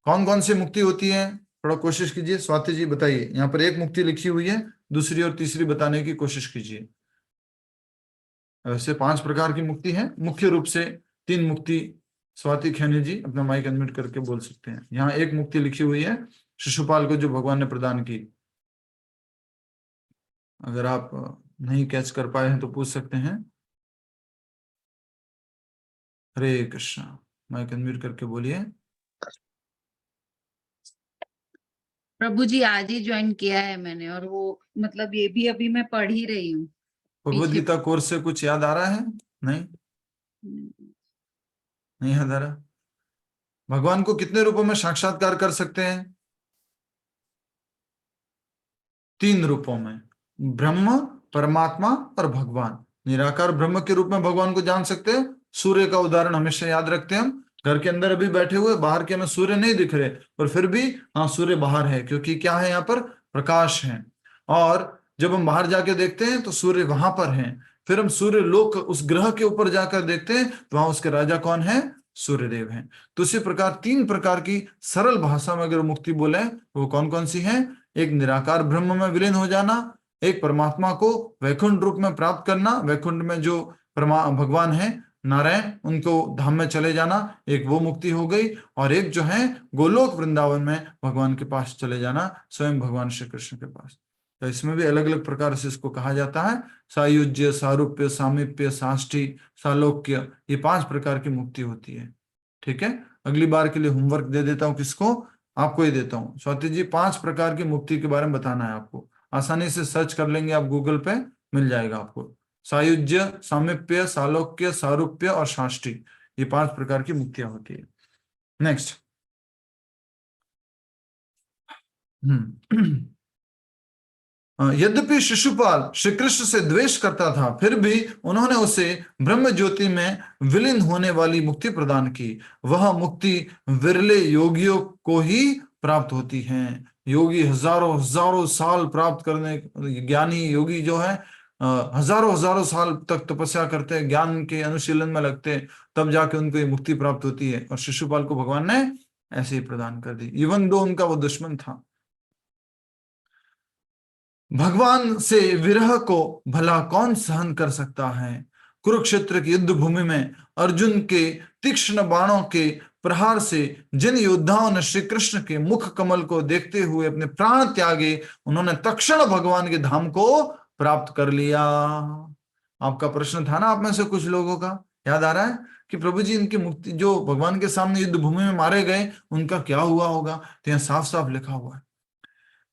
कौन कौन सी मुक्ति होती है? थोड़ा कोशिश कीजिए, स्वाति जी बताइए। यहाँ पर एक मुक्ति लिखी हुई है, दूसरी और तीसरी बताने की कोशिश कीजिए। वैसे 5 प्रकार की मुक्ति है, मुख्य रूप से 3 मुक्ति स्वाति खैनी जी अपना माइक अनम्यूट करके बोल सकते हैं। यहाँ एक मुक्ति लिखी हुई है शिशुपाल को जो भगवान ने प्रदान की। अगर आप नहीं कैच कर पाए हैं तो पूछ सकते हैं। हरे कृष्णा, माइक अनम्यूट करके बोलिए। प्रभु जी आज ही ज्वाइन किया है मैंने, और वो मतलब ये भी अभी मैं पढ़ ही रही हूँ। भगवद गीता कोर्स से कुछ याद आ रहा है? नहीं याद आ रहा। भगवान को कितने रूपों में साक्षात्कार कर सकते हैं? 3 रूपों में, ब्रह्म, परमात्मा और भगवान। निराकार ब्रह्म के रूप में भगवान को जान सकते हैं। सूर्य का उदाहरण हमेशा याद रखते हैं। हम घर के अंदर अभी बैठे हुए, बाहर के हमें सूर्य नहीं दिख रहे, पर फिर भी हाँ सूर्य बाहर है, क्योंकि क्या है? यहाँ पर प्रकाश है। और जब हम बाहर जाके देखते हैं तो सूर्य वहां पर है। फिर हम सूर्य लोक, उस ग्रह के ऊपर जाकर देखते हैं तो वहां उसके राजा कौन है? सूर्यदेव हैं। तो इसी प्रकार 3 प्रकार की सरल भाषा में अगर मुक्ति बोले वो कौन कौन सी है? एक निराकार ब्रह्म में विलीन हो जाना, एक परमात्मा को वैकुंठ रूप में प्राप्त करना, वैकुंठ में जो भगवान है नारायण, उनको धाम में चले जाना, एक वो मुक्ति हो गई। और एक जो है गोलोक वृंदावन में भगवान के पास चले जाना, स्वयं भगवान श्री कृष्ण के पास। तो इसमें भी अलग अलग प्रकार से इसको कहा जाता है। सायुज्य, सारूप्य, सामीप्य, साष्टी, सालोक्य, ये 5 प्रकार की मुक्ति होती है। ठीक है, अगली बार के लिए होमवर्क दे देता हूँ। किसको? आपको ही देता हूँ। स्वाति जी 5 प्रकार की मुक्ति के बारे में बताना है आपको। आसानी से सर्च कर लेंगे आप, गूगल पे मिल जाएगा आपको। सायुज्य, सामीप्य, सालोक्य, सारूप्य और साष्टी, ये 5 प्रकार की मुक्तियां होती है। नेक्स्ट। यद्यपि शिशुपाल श्री कृष्ण से द्वेष करता था, फिर भी उन्होंने उसे ब्रह्म ज्योति में विलीन होने वाली मुक्ति प्रदान की। वह मुक्ति विरले योगियों को ही प्राप्त होती है। योगी हजारों हजारों साल प्राप्त करने, ज्ञानी योगी जो है हजारों हजारों साल तक तपस्या करते हैं, ज्ञान के अनुशीलन में लगते हैं, तब जाके उनको ये मुक्ति प्राप्त होती है। और शिशुपाल को भगवान ने ऐसे ही प्रदान कर दी, इवन दो उनका वो दुश्मन था। भगवान से विरह को भला कौन सहन कर सकता है। कुरुक्षेत्र की युद्ध भूमि में अर्जुन के तीक्ष्ण बाणों के प्रहार से जिन योद्धाओं ने श्री कृष्ण के मुख कमल को देखते हुए अपने प्राण त्यागे, उन्होंने तक्षण भगवान के धाम को प्राप्त कर लिया। आपका प्रश्न था ना, आप में से कुछ लोगों का याद आ रहा है कि प्रभु जी इनकी मुक्ति, जो भगवान के सामने युद्ध भूमि में मारे गए, उनका क्या हुआ होगा। तो यहाँ साफ साफ लिखा हुआ है,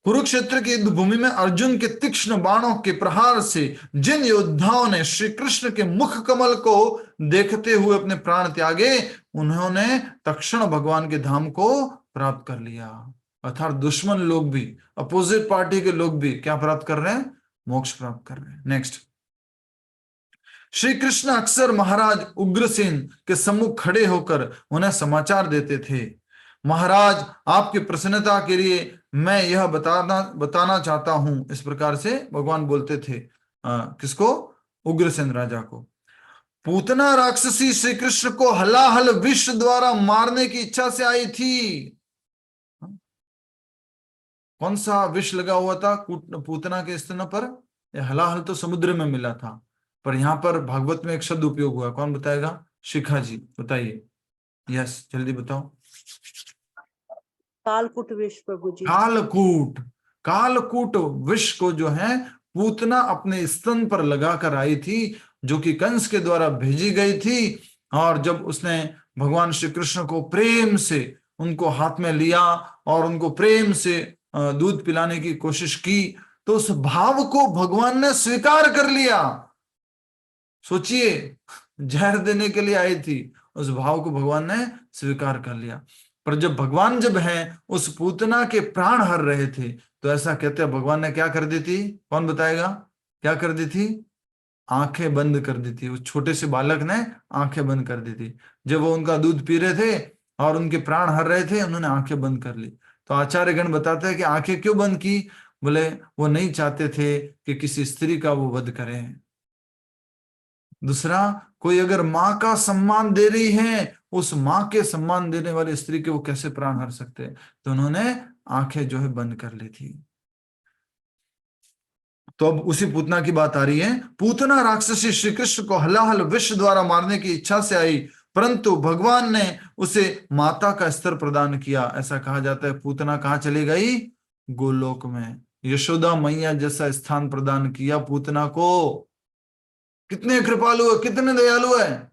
कुरुक्षेत्र की युद्ध भूमि में अर्जुन के तीक्ष्ण बाणों के प्रहार से जिन योद्धाओं ने श्री कृष्ण के मुख कमल को देखते हुए अपने प्राण त्यागे, उन्होंने तक्षण भगवान के धाम को प्राप्त कर लिया। अर्थात दुश्मन लोग भी, अपोजिट पार्टी के लोग भी क्या प्राप्त कर रहे हैं, मोक्ष प्राप्त कर रहे हैं। नेक्स्ट, श्री कृष्ण अक्सर महाराज उग्रसेन के सम्मुख खड़े होकर उन्हें समाचार देते थे। महाराज, आपकी प्रसन्नता के लिए मैं यह बताना चाहता हूं, इस प्रकार से भगवान बोलते थे। किसको, उग्रसेन राजा को। पूतना राक्षसी श्री कृष्ण को हलाहल विष द्वारा मारने की इच्छा से आई थी। कौन सा विष लगा हुआ था पूतना के स्तन पर? हलाहल तो समुद्र में मिला था, पर यहां पर भागवत में एक शब्द उपयोग हुआ, कौन बताएगा? शिखा जी बताइए। यस, जल्दी बताओ। कालकूट विष प्रभु जी। कालकूट विष को जो है पूतना अपने स्तन पर लगाकर आई थी, जो कि कंस के द्वारा भेजी गई थी। और जब उसने भगवान श्री कृष्ण को प्रेम से उनको हाथ में लिया और उनको प्रेम से दूध पिलाने की कोशिश की, तो उस भाव को भगवान ने स्वीकार कर लिया। सोचिए, जहर देने के लिए आई थी, उस भाव को भगवान ने स्वीकार कर लिया। पर जब भगवान जब है उस पूतना के प्राण हर रहे थे, तो ऐसा कहते हैं भगवान ने क्या कर दी थी? कौन बताएगा क्या कर दी थी? आंखें बंद कर दी थी। उस छोटे से बालक ने आंखें बंद कर दी थी। जब वो उनका दूध पी रहे थे और उनके प्राण हर रहे थे, उन्होंने आंखें बंद कर ली। तो आचार्यगण बताते हैं कि आंखें क्यों बंद की? बोले वो नहीं चाहते थे कि किसी स्त्री का वो वध करें। दूसरा, कोई अगर माँ का सम्मान दे रही है, उस माँ के सम्मान देने वाली स्त्री के वो कैसे प्राण हर सकते? तो उन्होंने आंखें जो है बंद कर ली थी। तो अब उसी पूतना की बात आ रही है। पूतना राक्षसी श्री कृष्ण को हलाहल विष द्वारा मारने की इच्छा से आई, परंतु भगवान ने उसे माता का स्तर प्रदान किया। ऐसा कहा जाता है पूतना कहाँ चली गई? गोलोक में। यशोदा मैया जैसा स्थान प्रदान किया पूतना को। कितने कृपालु है, कितने दयालु है।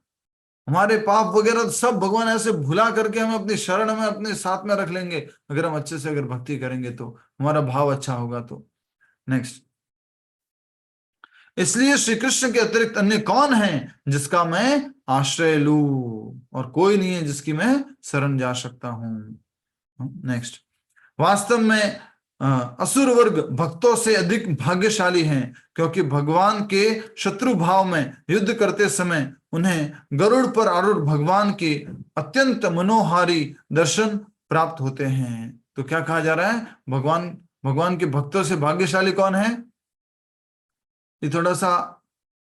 हमारे पाप वगैरह सब भगवान ऐसे भुला करके हमें अपनी शरण में अपने साथ में रख लेंगे, अगर हम अच्छे से अगर भक्ति करेंगे तो, हमारा भाव अच्छा होगा तो। नेक्स्ट, इसलिए श्री कृष्ण के अतिरिक्त अन्य कौन है जिसका मैं आश्रय लूं, और कोई नहीं है जिसकी मैं शरण जा सकता हूं। नेक्स्ट, वास्तव में असुर वर्ग भक्तों से अधिक भाग्यशाली हैं, क्योंकि भगवान के शत्रु भाव में युद्ध करते समय उन्हें गरुड़ पर आरूढ़ भगवान के अत्यंत मनोहारी दर्शन प्राप्त होते हैं। तो क्या कहा जा रहा है? भगवान के भक्तों से भाग्यशाली कौन है? ये थोड़ा सा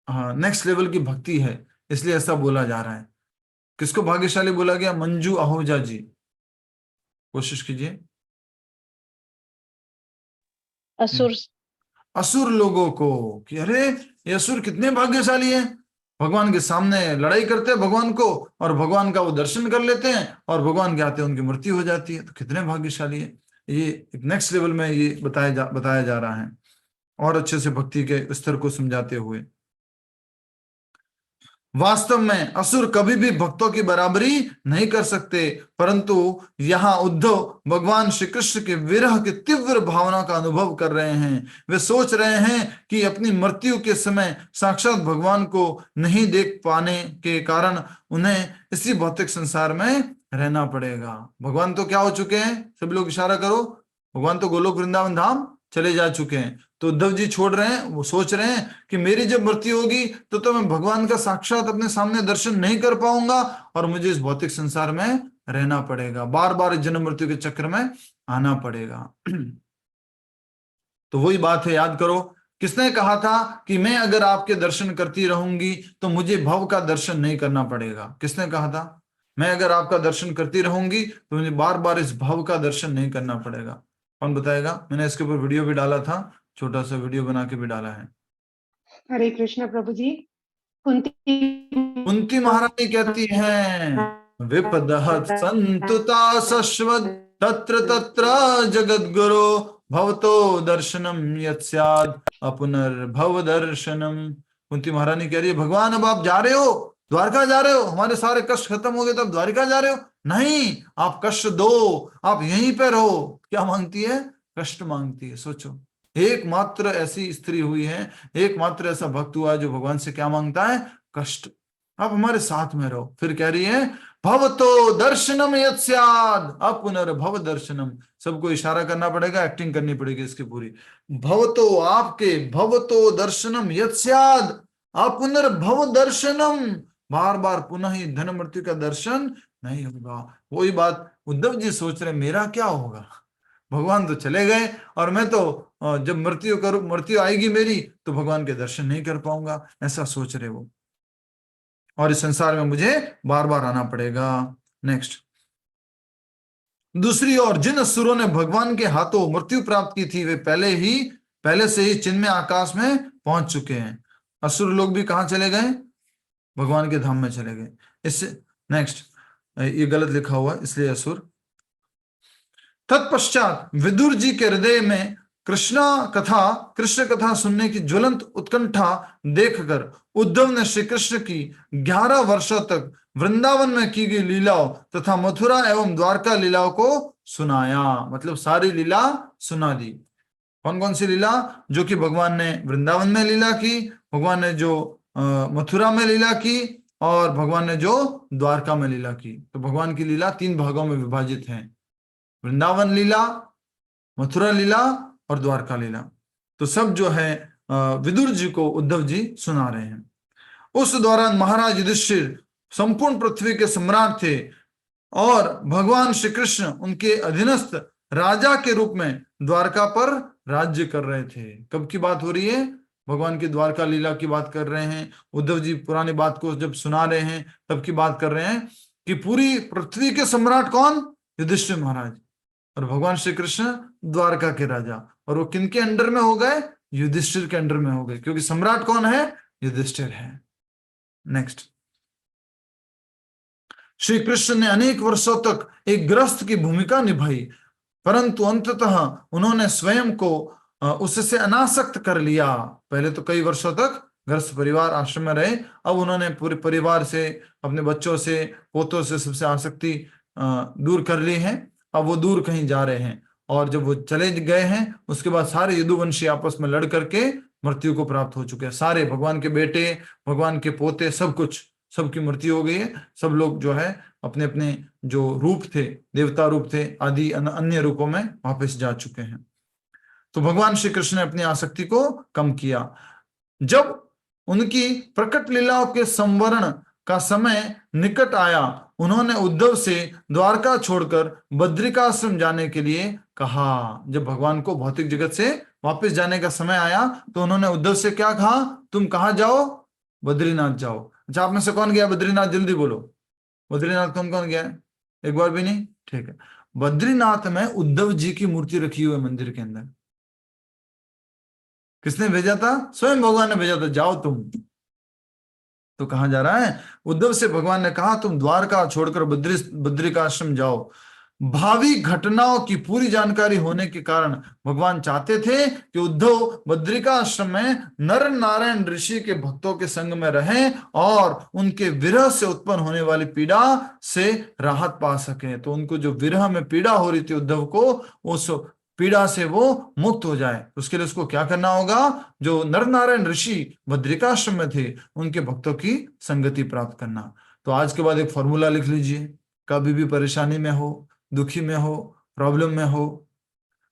नेक्स्ट लेवल की भक्ति है, इसलिए ऐसा बोला जा रहा है। किसको भाग्यशाली बोला गया? मंजू आहूजा जी, कोशिश कीजिए। असुर लोगों को कि अरे ये असुर कितने भाग्यशाली हैं, भगवान के सामने लड़ाई करते हैं भगवान को, और भगवान का वो दर्शन कर लेते हैं, और भगवान के आते हैं उनकी मृत्यु हो जाती है। तो कितने भाग्यशाली है। ये एक नेक्स्ट लेवल में ये बताया जा रहा है, और अच्छे से भक्ति के स्तर को समझाते हुए। वास्तव में असुर कभी भी भक्तों की बराबरी नहीं कर सकते, परंतु यहाँ उद्धव भगवान श्री कृष्ण के विरह की तीव्र भावना का अनुभव कर रहे हैं। वे सोच रहे हैं कि अपनी मृत्यु के समय साक्षात भगवान को नहीं देख पाने के कारण उन्हें इसी भौतिक संसार में रहना पड़ेगा। भगवान तो क्या हो चुके हैं? सब लोग इशारा करो। भगवान तो गोलोक वृंदावन धाम चले जा चुके हैं। तो उद्धव जी छोड़ रहे हैं, वो सोच रहे हैं कि मेरी जब मृत्यु होगी तो मैं भगवान का साक्षात अपने सामने दर्शन नहीं कर पाऊंगा, और मुझे इस भौतिक संसार में रहना पड़ेगा, बार बार जन्म मृत्यु के चक्र में आना पड़ेगा। तो वही बात है, याद करो, किसने कहा था कि मैं अगर आपके दर्शन करती रहूंगी तो मुझे भव का दर्शन नहीं करना पड़ेगा? किसने कहा था? मैं अगर आपका दर्शन करती रहूंगी तो मुझे बार बार इस भव का दर्शन नहीं करना पड़ेगा। कौन बताएगा? मैंने इसके ऊपर वीडियो भी डाला था, छोटा सा वीडियो बना के भी डाला है। हरे कृष्ण प्रभु जी। कुंती महारानी कहती हैं, विपदहत संतुता शश्वत तत्र तत्र जगद्गुरो भवतो दर्शनम यत्स्याद अपुनर्भव दर्शनम। कुंती महारानी कह रही है, भगवान अब आप जा रहे हो, द्वारका जा रहे हो, हमारे सारे कष्ट खत्म हो गए तो अब द्वारका जा रहे हो? नहीं, आप कष्ट दो, आप यहीं पे रहो। क्या मांगती है? कष्ट मांगती है। सोचो, एकमात्र ऐसी स्त्री हुई है, एकमात्र ऐसा भक्त हुआ है जो भगवान से क्या मांगता है? कष्ट। आप हमारे साथ में रहो। फिर कह रही है, भवतो दर्शनम यत्स्याद अपुनर्भव दर्शनम। सबको इशारा करना पड़ेगा, एक्टिंग करनी पड़ेगी इसकी पूरी। भवतो, आपके, भवतो दर्शनम यत्स्याद अपुनर्भव दर्शनम, बार बार पुनः ही धन मृत्यु का दर्शन नहीं होगा। वही बात उद्धव जी सोच रहे, मेरा क्या होगा? भगवान तो चले गए और मैं तो जब मृत्यु आएगी मेरी तो भगवान के दर्शन नहीं कर पाऊंगा, ऐसा सोच रहे वो। और इस संसार में मुझे बार बार आना पड़ेगा। नेक्स्ट, दूसरी ओर जिन असुरों ने भगवान के हाथों मृत्यु प्राप्त की थी वे पहले से ही चिन्मय आकाश में पहुंच चुके हैं। असुर लोग भी कहां चले गए? भगवान के धाम में चले गए। इससे नेक्स्ट, ये गलत लिखा हुआ इसलिए असुर। तत्पश्चात विदुर जी के हृदय में कृष्ण कथा सुनने की ज्वलंत उत्कंठा देखकर उद्धव ने श्री कृष्ण की 11 वर्षों तक वृंदावन में की गई लीलाओं तथा मथुरा एवं द्वारका लीलाओं को सुनाया। मतलब सारी लीला सुना दी। कौन कौन सी लीला? जो कि भगवान ने वृंदावन में लीला की, भगवान ने जो मथुरा में लीला की, और भगवान ने जो द्वारका में लीला की। तो भगवान की लीला 3 भागों में विभाजित है, वृंदावन लीला, मथुरा लीला और द्वारका लीला। तो सब जो है विदुर जी को उद्धव जी सुना रहे हैं। उस दौरान महाराज युधिष्ठिर संपूर्ण पृथ्वी के सम्राट थे और भगवान श्री कृष्ण उनके अधीनस्थ राजा के रूप में द्वारका पर राज्य कर रहे थे। कब की बात हो रही है? भगवान की द्वारका लीला की बात कर रहे हैं। उद्धव जी पुरानी बात को जब सुना रहे हैं तब की बात कर रहे हैं कि पूरी पृथ्वी के सम्राट कौन? युधिष्ठिर महाराज, और भगवान श्री कृष्ण द्वारका के राजा। और वो किनके अंडर में हो गए? युधिष्ठिर के अंडर में हो गए, क्योंकि सम्राट कौन है? युधिष्ठिर है। नेक्स्ट, श्री कृष्ण ने अनेक वर्षों तक एक गृहस्थ की भूमिका निभाई, परंतु अंततः उन्होंने स्वयं को उससे अनासक्त कर लिया। पहले तो कई वर्षों तक गृहस्थ परिवार आश्रम में रहे, अब उन्होंने पूरे परिवार से, अपने बच्चों से, पोतों से, सबसे आसक्ति दूर कर ली है। अब वो दूर कहीं जा रहे हैं, और जब वो चले गए हैं उसके बाद सारे यदुवंशी आपस में लड़ करके मृत्यु को प्राप्त हो चुके हैं। सारे भगवान के बेटे, भगवान के पोते, सब कुछ, सबकी मृत्यु हो गई है। सब लोग जो है अपने अपने जो रूप थे, देवता रूप थे आदि अन्य रूपों में वापस जा चुके हैं। तो भगवान श्री कृष्ण ने अपनी आसक्ति को कम किया। जब उनकी प्रकट लीलाओं के संवरण का समय निकट आया, उन्होंने उद्धव से द्वारका छोड़कर बद्रिकाश्रम जाने के लिए कहा। जब भगवान को भौतिक जगत से वापस जाने का समय आया तो उन्होंने उद्धव से क्या कहा? तुम कहाँ जाओ? बद्रीनाथ जाओ। अच्छा, आप में से कौन गया बद्रीनाथ? जल्दी बोलो, बद्रीनाथ कौन कौन गया है? एक बार भी नहीं? ठीक है। बद्रीनाथ में उद्धव जी की मूर्ति रखी हुई है मंदिर के अंदर। किसने भेजा था? स्वयं भगवान ने भेजा था, जाओ तुम। तो कहां जा रहा है? उद्धव से भगवान ने कहा तुम द्वारका छोड़कर बद्रिकाश्रम जाओ। भावी घटनाओं की पूरी जानकारी होने के कारण भगवान चाहते थे कि उद्धव बद्रिकाश्रम में नर नारायण ऋषि के भक्तों के संग में रहें और उनके विरह से उत्पन्न होने वाली पीड़ा से राहत पा सके। तो उनको जो विरह में पीड़ा हो रही थी उद्धव को, उस पीड़ा से वो मुक्त हो जाए। उसके लिए उसको क्या करना होगा? जो नर नारायण ऋषि बद्रिकाश्रम में थे उनके भक्तों की संगति प्राप्त करना। तो आज के बाद एक फॉर्मूला लिख लीजिए, कभी भी परेशानी में हो, दुखी में हो, प्रॉब्लम में हो।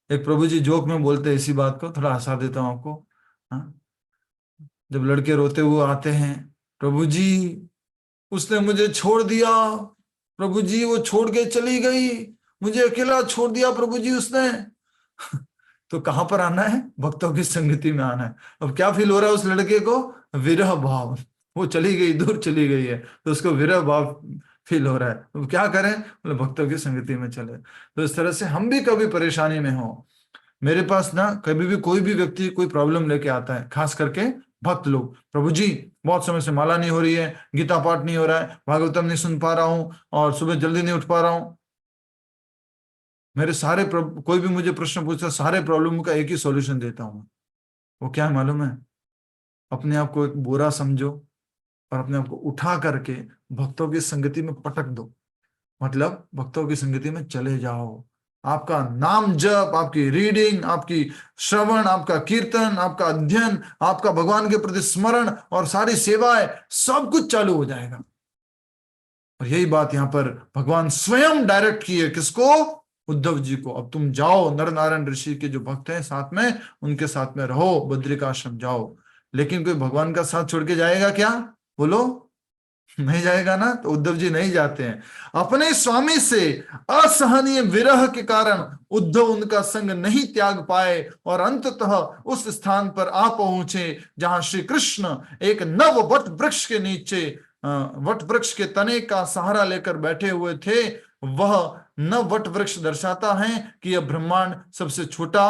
एक प्रभु जी जोक में बोलते हैं इसी बात को, थोड़ा हंसा देता हूं आपको। जब लड़के रोते हुए आते हैं, प्रभु जी उसने मुझे छोड़ दिया, प्रभु जी वो छोड़ के चली गई, मुझे अकेला छोड़ दिया प्रभु जी उसने। तो कहां पर आना है? भक्तों की संगति में आना है। अब क्या फील हो रहा है उस लड़के को? विरह भाव। वो चली गई, दूर चली गई है, तो उसको विरह भाव फील हो रहा है। तो क्या करें? मतलब भक्तों की संगति में चले। तो इस तरह से हम भी कभी परेशानी में हो, मेरे पास ना कभी भी कोई भी व्यक्ति कोई प्रॉब्लम लेके आता है, खास करके भक्त लोग, प्रभु जी बहुत समय से माला नहीं हो रही है, गीता पाठ नहीं हो रहा है, भागवतम नहीं सुन पा रहा हूं, और सुबह जल्दी नहीं उठ पा रहा हूं। मेरे सारे कोई भी मुझे प्रश्न पूछता, सारे प्रॉब्लम का एक ही सॉल्यूशन देता हूं। वो क्या है मालूम है? अपने आप को एक बुरा समझो और अपने आप को उठा करके भक्तों की संगति में पटक दो। मतलब भक्तों की संगति में चले जाओ। आपका नाम जप, आपकी रीडिंग, आपकी श्रवण, आपका कीर्तन, आपका अध्ययन, आपका भगवान के प्रति स्मरण और सारी सेवाएं, सब कुछ चालू हो जाएगा। और यही बात यहां पर भगवान स्वयं डायरेक्ट की है। किसको? उद्धव जी को। अब तुम जाओ, नर नारायण ऋषि के जो भक्त हैं साथ में, उनके साथ में रहो, बद्रिकाश्रम जाओ। लेकिन कोई भगवान का साथ छोड़ के जाएगा क्या? बोलो, नहीं जाएगा ना। तो उद्धव जी नहीं जाते हैं। अपने स्वामी से असहनीय विरह के कारण उद्धव उनका संग नहीं त्याग पाए और अंततः उस स्थान पर आ पहुंचे जहां श्री कृष्ण एक नव वट वृक्ष के नीचे, वट वृक्ष के तने का सहारा लेकर बैठे हुए थे। वह नव वट वृक्ष दर्शाता है कि यह ब्रह्मांड सबसे छोटा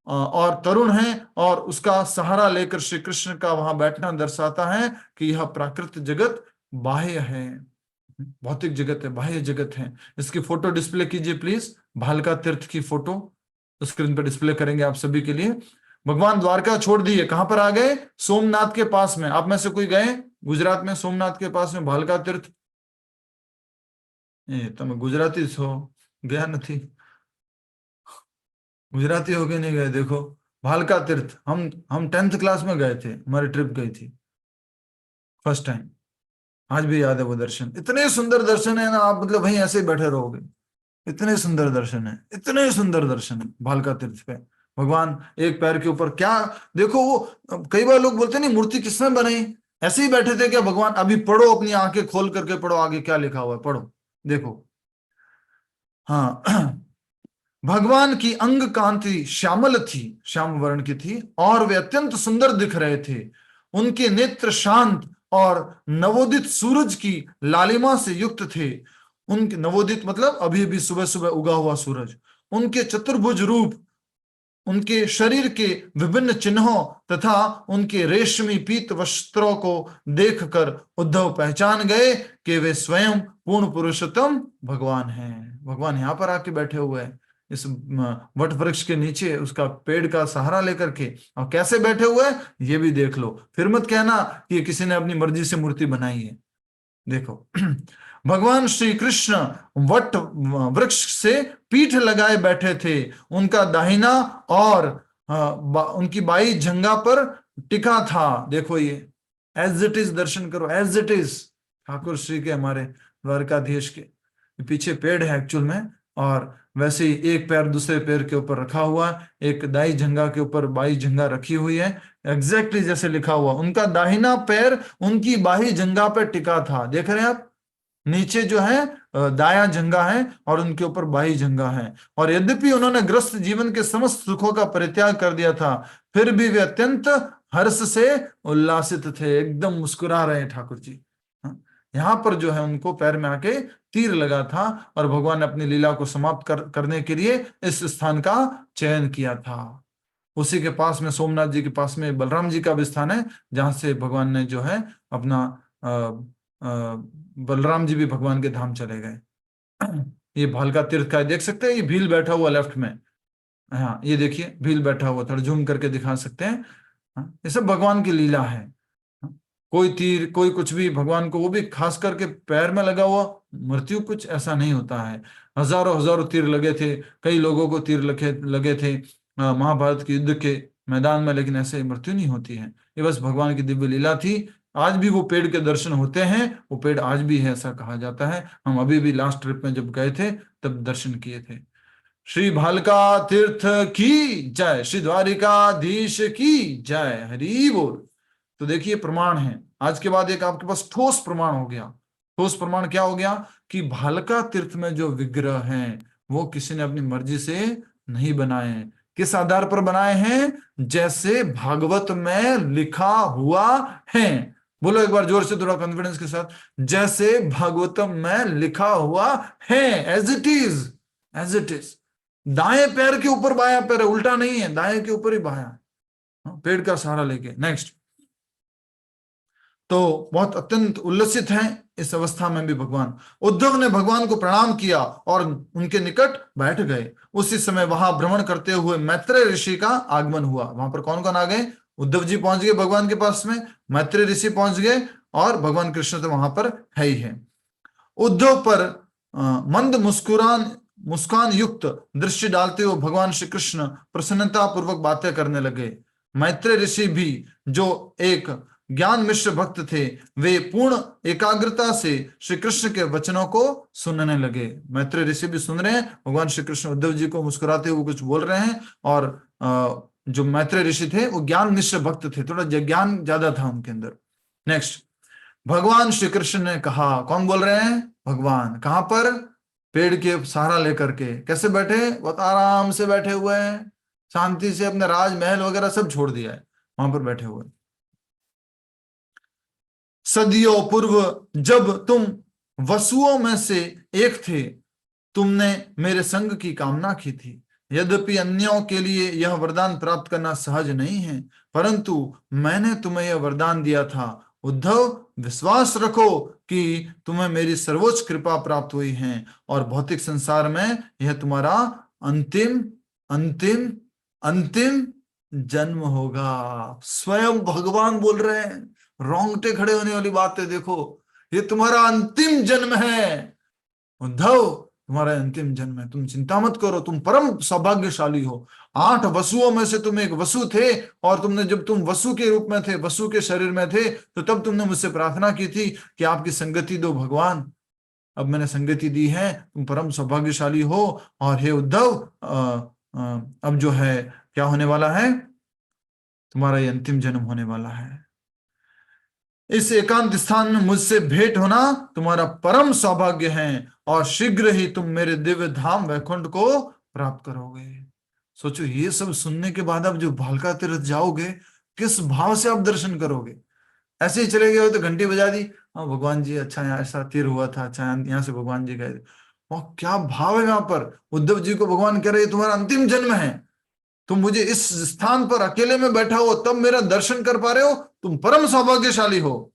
और तरुण है, और उसका सहारा लेकर श्री कृष्ण का वहां बैठना दर्शाता है कि यह प्राकृतिक जगत बाह्य है, भौतिक जगत है, बाह्य जगत है। इसकी फोटो डिस्प्ले कीजिए प्लीज। भालका तीर्थ की फोटो स्क्रीन पर डिस्प्ले करेंगे आप सभी के लिए। भगवान द्वारका छोड़ दिए, कहां पर आ गए? सोमनाथ के पास में। आप में से कोई गए गुजरात में? सोमनाथ के पास में भालका तीर्थ। તમે गुजराती છો, गया नहीं? गुजराती हो गए नहीं गए? देखो भालका तीर्थ, हम 10th क्लास में गए थे, हमारी ट्रिप गई थी फर्स्ट टाइम। आज भी याद है वो दर्शन, इतने सुंदर दर्शन है ना, आप मतलब वहीं ऐसे ही बैठे रहोगे। इतने सुंदर दर्शन है, इतने सुंदर दर्शन है भालका तीर्थ पे। भगवान एक पैर के ऊपर, क्या देखो वो, कई बार लोग बोलते नहीं मूर्ति किसने बनाई, ऐसे ही बैठे थे क्या भगवान? अभी पढ़ो, अपनी आंखें खोल करके पढ़ो, आगे क्या लिखा हुआ है पढ़ो, देखो। हाँ, भगवान की अंग कांति श्यामल थी, श्याम वर्ण की थी, और वे अत्यंत सुंदर दिख रहे थे। उनके नेत्र शांत और नवोदित सूरज की लालिमा से युक्त थे। उनके नवोदित मतलब अभी अभी सुबह सुबह उगा हुआ सूरज। उनके चतुर्भुज रूप, उनके शरीर के विभिन्न चिन्हों तथा उनके रेशमी पीत वस्त्रों को देखकर उद्धव पहचान गए कि वे स्वयं पूर्ण पुरुषोत्तम भगवान हैं। भगवान यहाँ पर आके बैठे हुए हैं इस वट वृक्ष के नीचे, उसका पेड़ का सहारा लेकर के। और कैसे बैठे हुए हैं ये भी देख लो, फिर मत कहना कि किसी ने अपनी मर्जी से मूर्ति बनाई है। देखो भगवान श्री कृष्ण वट वृक्ष से पीठ लगाए बैठे थे। उनका दाहिना और उनकी बाई जंघा पर टिका था। देखो ये एज इट इज, दर्शन करो as it is. Thakur Shri के, हमारे द्वारकाधीश के पीछे पेड़ है एक्चुअल में, और वैसे ही एक पैर दूसरे पैर के ऊपर रखा हुआ, एक दाई जंघा के ऊपर बाई जंघा रखी हुई है, एग्जैक्टली जैसे लिखा हुआ। उनका दाहिना पैर उनकी बाही जंघा पर टिका था। देख रहे हैं आप, नीचे जो है दाया जंघा है और उनके ऊपर बाही जंघा है। और यद्यपि उन्होंने ग्रस्त जीवन के समस्त सुखों का परित्याग कर दिया था, फिर भी वे अत्यंत हर्ष से उल्लासित थे, एकदम मुस्कुरा रहे हैं ठाकुर जी। यहाँ पर जो है उनको पैर में आके तीर लगा था, और भगवान ने अपनी लीला को समाप्त करने के लिए इस स्थान का चयन किया था। उसी के पास में, सोमनाथ जी के पास में बलराम जी का भी स्थान है, जहां से भगवान ने जो है अपना बलराम जी भी भगवान के धाम चले गए। ये भालका तीर्थ का देख सकते हैं, ये भील बैठा हुआ लेफ्ट में। हाँ ये देखिए भील बैठा हुआ, थोड़ा जूम करके दिखा सकते हैं। ये सब भगवान की लीला है। कोई तीर, कोई कुछ भी भगवान को, वो भी खास करके पैर में लगा हुआ, मृत्यु कुछ ऐसा नहीं होता है। हजारों हजारों तीर लगे थे, कई लोगों को तीर लगे थे महाभारत के युद्ध के मैदान में, लेकिन ऐसे मृत्यु नहीं होती है। ये बस भगवान की दिव्य लीला थी। आज भी वो पेड़ के दर्शन होते हैं, वो पेड़ आज भी है ऐसा कहा जाता है। हम अभी भी लास्ट ट्रिप में जब गए थे तब दर्शन किए थे। श्री भालका तीर्थ की जय, श्री द्वारिकाधीश की जय, हरि बोल। तो देखिए प्रमाण है, आज के बाद एक आपके पास ठोस प्रमाण हो गया। ठोस प्रमाण क्या हो गया कि भालका तीर्थ में जो विग्रह हैं वो किसी ने अपनी मर्जी से नहीं बनाए हैं। किस आधार पर बनाए हैं? जैसे भागवत में लिखा हुआ है। बोलो एक बार जोर से, थोड़ा कॉन्फिडेंस के साथ, जैसे भागवतम में लिखा हुआ है, as it is, as it is. दाएं पैर के ऊपर बायां पैर है, उल्टा नहीं है, दाएं के ऊपर ही बायां, पेड़ का सहारा लेके। नेक्स्ट, तो बहुत अत्यंत उल्लसित हैं इस अवस्था में भी भगवान। उद्धव ने भगवान को प्रणाम किया और उनके निकट बैठ गए। उसी समय वहां भ्रमण करते हुए मैत्रेय ऋषि का आगमन हुआ। वहां पर कौन कौन आ गए? उद्धव जी पहुंच गए भगवान के पास में, मैत्रेय ऋषि पहुंच गए, और भगवान कृष्ण तो वहां पर है ही है। उद्धव पर मंद मुस्कान युक्त दृष्टि डालते हुए भगवान श्री कृष्ण प्रसन्नता पूर्वक बातें करने लगे। मैत्रेय ऋषि भी, जो एक ज्ञान मिश्र भक्त थे, वे पूर्ण एकाग्रता से श्री कृष्ण के वचनों को सुनने लगे। मैत्रेय ऋषि भी सुन रहे हैं, भगवान श्री कृष्ण उद्धव जी को मुस्कुराते हुए कुछ बोल रहे हैं, और जो मैत्रेय ऋषि थे वो ज्ञान मिश्र भक्त थे, थोड़ा ज्ञान ज्यादा था उनके अंदर। नेक्स्ट, भगवान श्री कृष्ण ने कहा, कौन बोल रहे हैं? भगवान। कहां पर? पेड़ के सहारा लेकर के। कैसे बैठे? बहुत आराम से बैठे हुए हैं, शांति से, अपने राजमहल वगैरह सब छोड़ दिया है, वहां पर बैठे हुए। सदियों पूर्व जब तुम वसुओं में से एक थे, तुमने मेरे संग की कामना की थी। यद्यपि अन्यों के लिए यह वरदान प्राप्त करना सहज नहीं है, परंतु मैंने तुम्हें यह वरदान दिया था। उद्धव, विश्वास रखो कि तुम्हें मेरी सर्वोच्च कृपा प्राप्त हुई है, और भौतिक संसार में यह तुम्हारा अंतिम अंतिम अंतिम जन्म होगा। स्वयं भगवान बोल रहे हैं, रोंगटे खड़े होने वाली बात है। देखो, ये तुम्हारा अंतिम जन्म है उद्धव, तुम्हारा अंतिम जन्म है, तुम चिंता मत करो, तुम परम सौभाग्यशाली हो। 8 वसुओं में से तुम एक वसु थे, और तुमने, जब तुम वसु के रूप में थे, वसु के शरीर में थे, तो तब तुमने मुझसे प्रार्थना की थी कि आपकी संगति दो भगवान। अब मैंने संगति दी है, तुम परम सौभाग्यशाली हो। और हे उद्धव, अब जो है क्या होने वाला है? तुम्हारा ये अंतिम जन्म होने वाला है। इस एकांत स्थान में मुझसे भेंट होना तुम्हारा परम सौभाग्य है, और शीघ्र ही तुम मेरे दिव्य धाम वैकुंठ को प्राप्त करोगे। सोचो, ये सब सुनने के बाद आप जो भालका तीर्थ जाओगे, किस भाव से आप दर्शन करोगे? ऐसे ही चले गए हो तो घंटी बजा दी, हाँ भगवान जी, अच्छा यहाँ ऐसा तीर हुआ था, अच्छा यहाँ से भगवान जी गए। और क्या भाव है यहाँ पर? उद्धव जी को भगवान कह रहे तुम्हारा अंतिम जन्म है, तुम मुझे इस स्थान पर अकेले में बैठा हो तब मेरा दर्शन कर पा रहे हो, तुम परम सौभाग्यशाली हो।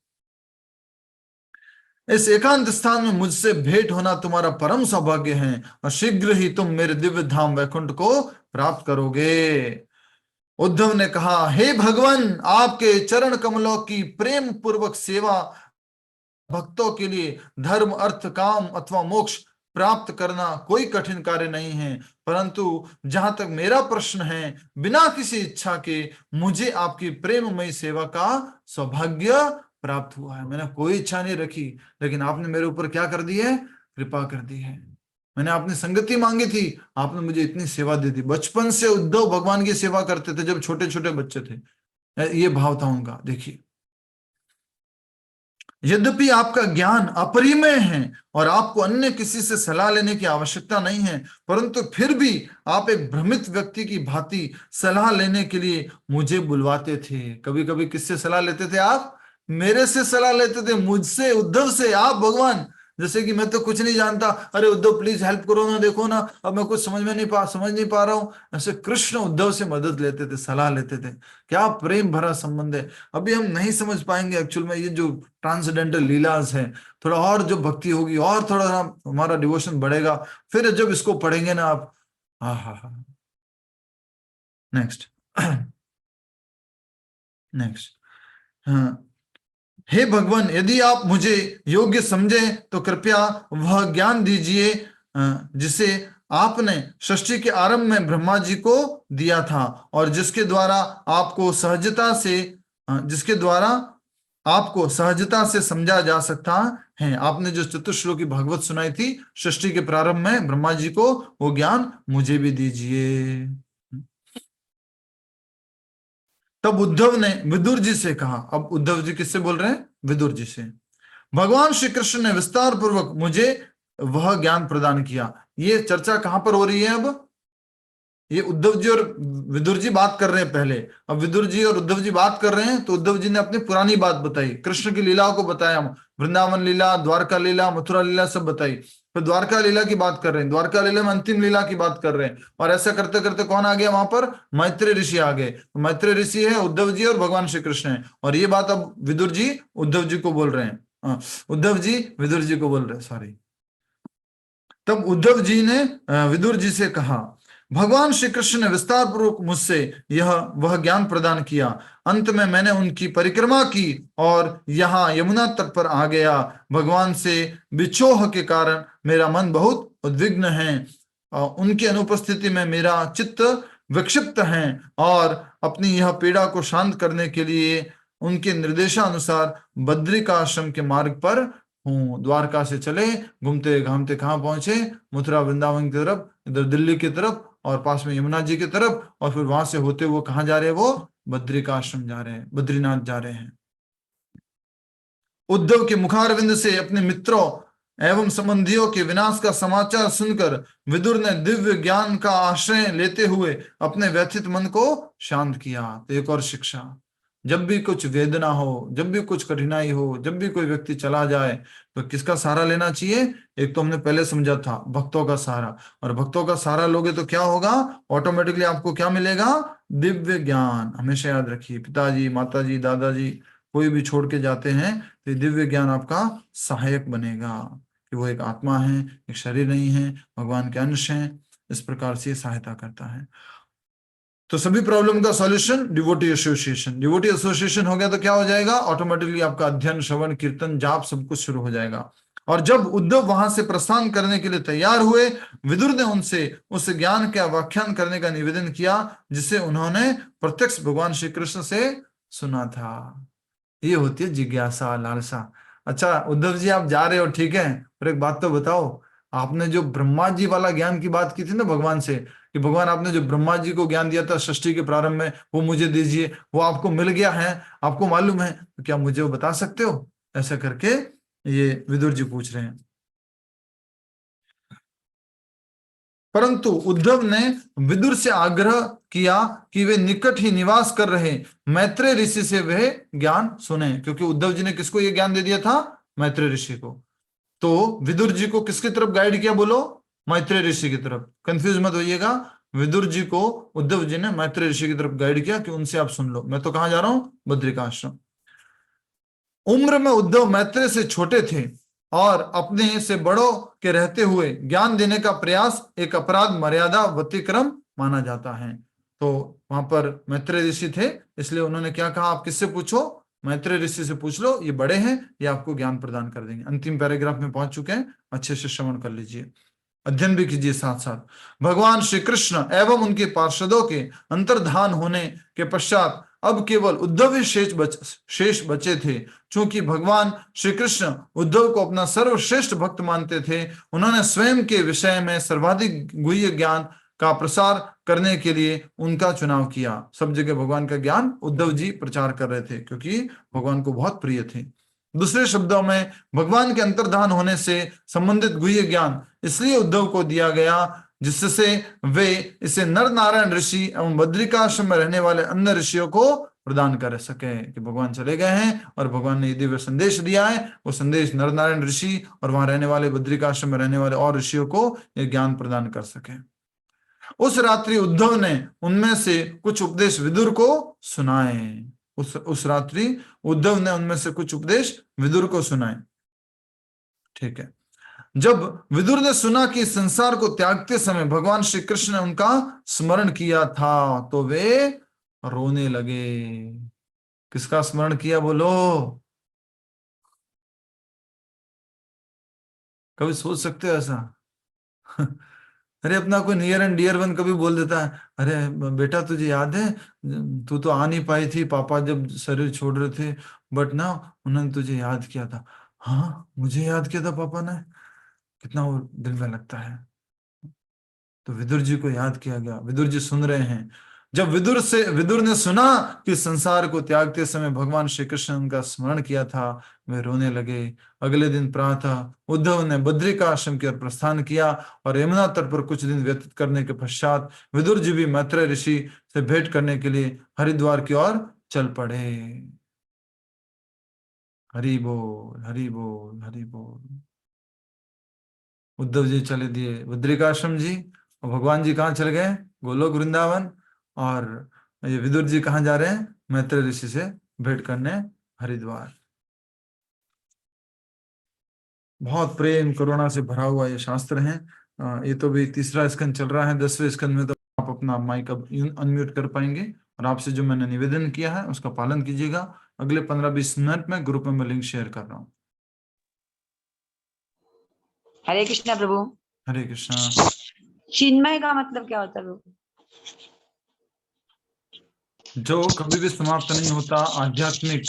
इस एकांत स्थान में मुझसे भेंट होना तुम्हारा परम सौभाग्य है, और शीघ्र ही तुम मेरे दिव्य धाम वैकुंठ को प्राप्त करोगे। उद्धव ने कहा, हे भगवान, आपके चरण कमलों की प्रेम पूर्वक सेवा भक्तों के लिए धर्म, अर्थ, काम अथवा मोक्ष प्राप्त करना कोई कठिन कार्य नहीं है, परंतु जहां तक मेरा प्रश्न है, बिना किसी इच्छा के मुझे आपकी प्रेममयी सेवा का सौभाग्य प्राप्त हुआ है। मैंने कोई इच्छा नहीं रखी, लेकिन आपने मेरे ऊपर क्या कर दी है? कृपा कर दी है। मैंने आपने संगति मांगी थी, आपने मुझे इतनी सेवा दे दी। बचपन से उद्धव भगवान की सेवा करते थे, जब छोटे छोटे बच्चे थे, ये भाव था उनका। देखिए, यद्यपि आपका ज्ञान अपरिमेय है और आपको अन्य किसी से सलाह लेने की आवश्यकता नहीं है, परंतु फिर भी आप एक भ्रमित व्यक्ति की भांति सलाह लेने के लिए मुझे बुलवाते थे। कभी कभी किससे सलाह लेते थे आप? मेरे से सलाह लेते थे, मुझसे, उद्धव से। आप भगवान, जैसे कि मैं तो कुछ नहीं जानता, अरे उद्धव प्लीज हेल्प करो ना, देखो ना, अब मैं कुछ समझ नहीं पा रहा हूं। ऐसे कृष्ण उद्धव से मदद लेते थे, सलाह लेते थे। क्या प्रेम भरा संबंध है। अभी हम नहीं समझ पाएंगे एक्चुअल में ये जो ट्रांसडेंटल लीलास है। थोड़ा और जो भक्ति होगी, और थोड़ा हमारा डिवोशन बढ़ेगा, फिर जब इसको पढ़ेंगे ना आप, हा। नेक्स्ट हाँ, हे भगवान, यदि आप मुझे योग्य समझे तो कृपया वह ज्ञान दीजिए जिसे आपने सृष्टि के आरंभ में ब्रह्मा जी को दिया था, और जिसके द्वारा आपको सहजता से समझा जा सकता है। आपने जो चतुश्लोकी भागवत सुनाई थी सृष्टि के प्रारंभ में ब्रह्मा जी को, वो ज्ञान मुझे भी दीजिए। तब उद्धव ने विदुर जी से कहा। अब उद्धव जी किससे बोल रहे हैं? विदुर जी से। भगवान श्री कृष्ण ने विस्तार पूर्वक मुझे वह ज्ञान प्रदान किया। ये चर्चा कहां पर हो रही है? अब ये उद्धव जी और विदुर जी बात कर रहे हैं पहले। अब विदुर जी और उद्धव जी बात कर रहे हैं, तो उद्धव जी ने अपनी पुरानी बात बताई, कृष्ण की लीलाओं को बताया, वृंदावन लीला, द्वारका लीला, मथुरा लीला सब बताई। फिर द्वारका लीला की बात कर रहे हैं, द्वारका लीला में अंतिम लीला की बात कर रहे हैं। और ऐसा करते करते कौन आ गया वहां पर? मैत्रेय ऋषि आ गए। मैत्रेय ऋषि है, उद्धव जी और भगवान श्री कृष्ण है। और ये बात अब विदुर जी उद्धव जी को बोल रहे हैं, उद्धव जी विदुर जी को बोल रहे हैं, सॉरी। तब उद्धव जी ने विदुर जी से कहा, भगवान श्री कृष्ण ने विस्तार पूर्वक मुझसे वह ज्ञान प्रदान किया। अंत में मैंने उनकी परिक्रमा की और यहाँ यमुना तट पर आ गया। भगवान से विछोह के कारण मेरा मन बहुत उद्विग्न है। उनकी अनुपस्थिति में मेरा चित्त विक्षिप्त है और अपनी यह पीड़ा को शांत करने के लिए उनके निर्देशानुसार बद्रिका आश्रम के मार्ग पर हूँ। द्वारका से चले, घूमते घामते कहाँ पहुंचे? मथुरा वृंदावन की तरफ, इधर दिल्ली की तरफ और पास में यमुना जी की तरफ, और फिर वहां से होते वो कहाँ जा रहे हैं? वो बद्रिका आश्रम जा रहे हैं, बद्रीनाथ जा रहे हैं। उद्धव के मुखारविंद से अपने मित्रों एवं संबंधियों के विनाश का समाचार सुनकर विदुर ने दिव्य ज्ञान का आश्रय लेते हुए अपने व्यथित मन को शांत किया। तो एक और शिक्षा, जब भी कुछ वेदना हो, जब भी कुछ कठिनाई हो, जब भी कोई व्यक्ति चला जाए, तो किसका सहारा लेना चाहिए? एक तो हमने पहले समझा था, भक्तों का सहारा। और भक्तों का सहारा लोगे तो क्या होगा? ऑटोमेटिकली आपको क्या मिलेगा? दिव्य ज्ञान। हमेशा याद रखिए, पिताजी, माताजी, दादाजी कोई भी छोड़ के जाते हैं तो ये दिव्य ज्ञान आपका सहायक बनेगा कि वो एक आत्मा है, एक शरीर नहीं है, भगवान के अंश हैं। इस प्रकार से सहायता करता है। तो सभी प्रॉब्लम का solution devotee association. Devotee association हो गया तो क्या हो जाएगा? ऑटोमेटिकली आपका अध्ययन, श्रवण, कीर्तन, जाप सब कुछ शुरू हो जाएगा। और जब उद्धव वहां से प्रस्थान करने के लिए तैयार हुए, विदुर ने उनसे उस ज्ञान का व्याख्यान करने का निवेदन किया जिसे उन्होंने प्रत्यक्ष भगवान श्री कृष्ण से सुना था। ये होती है जिज्ञासा, लालसा। अच्छा उद्धव जी, आप जा रहे हो ठीक है, पर एक बात तो बताओ, आपने जो ब्रह्मा जी वाला ज्ञान की बात की थी ना भगवान से, कि भगवान आपने जो ब्रह्मा जी को ज्ञान दिया था सृष्टि के प्रारंभ में, वो मुझे दीजिए, वो आपको मिल गया है, आपको मालूम है, तो क्या मुझे वो बता सकते हो? ऐसा करके ये विदुर जी पूछ रहे हैं। परंतु उद्धव ने विदुर से आग्रह किया कि वे निकट ही निवास कर रहे मैत्रेय ऋषि से वह ज्ञान सुने, क्योंकि उद्धव जी ने किसको ये ज्ञान दे दिया था? मैत्रेय ऋषि को। तो विदुर जी को किसकी तरफ गाइड किया? बोलो, मैत्रेय ऋषि की तरफ। कंफ्यूज मत होइएगा, विदुर जी को उद्धव जी ने मैत्रेय ऋषि की तरफ गाइड किया कि उनसे आप सुन लो। मैं तो कहां जा रहा हूं? बद्रिका आश्रम। उम्र में उद्धव मैत्रेय से छोटे थे और अपने से बड़ों के रहते हुए ज्ञान देने का प्रयास एक अपराध मर्यादा व्यतिक्रम माना जाता है। तो वहां पर मैत्रेय ऋषि थे, इसलिए उन्होंने क्या कहा? आप किससे पूछो? मैत्रेय ऋषि से पूछ लो, ये बड़े हैं, ये आपको ज्ञान प्रदान कर देंगे। अंतिम पैराग्राफ में पहुंच चुके हैं, अच्छे से श्रवण कर लीजिए, अध्ययन भी कीजिए साथ साथ। भगवान श्री कृष्ण एवं उनके पार्षदों के अंतर्धान होने के पश्चात अब केवल उद्धव ही शेष बचे थे। चूंकि भगवान श्री कृष्ण उद्धव को अपना सर्वश्रेष्ठ भक्त मानते थे, उन्होंने स्वयं के विषय में सर्वाधिक गुह्य ज्ञान का प्रसार करने के लिए उनका चुनाव किया। सब जगह भगवान का ज्ञान उद्धव जी प्रचार कर रहे थे, क्योंकि भगवान को बहुत प्रिय थे। दूसरे शब्दों में, भगवान के अंतर्धान होने से संबंधित गुह्य ज्ञान इसलिए उद्धव को दिया गया जिससे वे इसे नर नारायण ऋषि एवं बद्रिकाश्रम में रहने वाले अन्य ऋषियों को प्रदान कर सके। कि भगवान चले गए हैं और भगवान ने दिव्य संदेश दिया है, वो संदेश नर नारायण ऋषि और वहां रहने वाले बद्रिकाश्रम में रहने वाले और ऋषियों को ये ज्ञान प्रदान कर सके। उस रात्रि उद्धव ने उनमें से कुछ उपदेश विदुर को सुनाए। उस रात्रि उद्धव ने उनमें से कुछ उपदेश विदुर को सुनाए। ठीक है। जब विदुर ने सुना कि संसार को त्यागते समय भगवान श्री कृष्ण ने उनका स्मरण किया था, तो वे रोने लगे। किसका स्मरण किया? बोलो। कभी सोच सकते हो ऐसा? अरे अपना कोई नियर एंड डियर वन कभी बोल देता है, अरे बेटा तुझे याद है तू तो आ नहीं पाई थी, पापा जब शरीर छोड़ रहे थे, बट ना उन्होंने तुझे याद किया था। हाँ मुझे याद किया था पापा ने, कितना वो दिल में लगता है। तो विदुर जी को याद किया गया, विदुर जी सुन रहे हैं। जब विदुर ने सुना कि संसार को त्यागते समय भगवान श्री कृष्ण उनका स्मरण किया था, वे रोने लगे। अगले दिन प्रातः उद्धव ने बद्रिका आश्रम की ओर प्रस्थान किया और यमुना तट पर कुछ दिन व्यतीत करने के पश्चात विदुर जी भी मैत्रेय ऋषि से भेंट करने के लिए हरिद्वार की ओर चल पड़े। हरि बोल, हरि बोल, हरि बोल। उद्धव जी चले दिए बद्रिकाश्रम जी, और भगवान जी कहाँ चले गए? गोलोक वृंदावन। और ये विदुर जी कहाँ जा रहे हैं? मैत्रेय ऋषि से भेंट करने हरिद्वार। बहुत प्रेम करुणा से भरा हुआ ये शास्त्र है। ये तो भी तीसरा स्कंद चल रहा है। 10वें स्कंद में तो आप अपना माइक अब अनम्यूट कर पाएंगे, और आपसे जो मैंने निवेदन किया है उसका पालन कीजिएगा। अगले 15-20 मिनट में ग्रुप में मैं लिंक शेयर कर रहा हूँ। हरे कृष्णा प्रभु। हरे कृष्णा। चिन्मय का मतलब क्या होता है प्रभु? जो कभी भी समाप्त नहीं होता, आध्यात्मिक।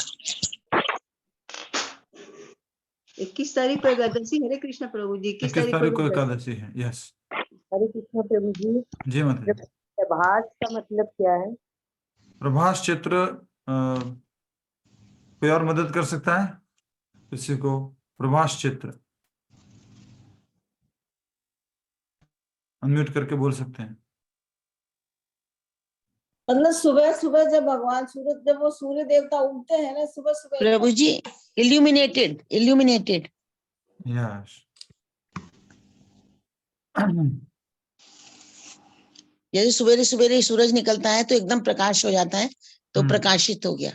21 तारीख को एकादशी। हरे कृष्ण प्रभु जी। 21 तारीख को एकादशी है। यस। हरे कृष्ण प्रभु जी। जी माता जी। प्रभास का मतलब क्या है? प्रभास चित्र कोई और मदद कर सकता है किसी को? प्रभास चित्र अनम्यूट करके बोल सकते हैं। मतलब सुबह सुबह जब भगवान जब वो सूर्य देवता उगते हैं ना सुबह सुबह। प्रभु जी इल्यूमिनेटेड, इल्यूमिनेटेड। यस। यदि सवेरे सवेरे सूरज निकलता है तो एकदम प्रकाश हो जाता है, तो प्रकाशित हो गया।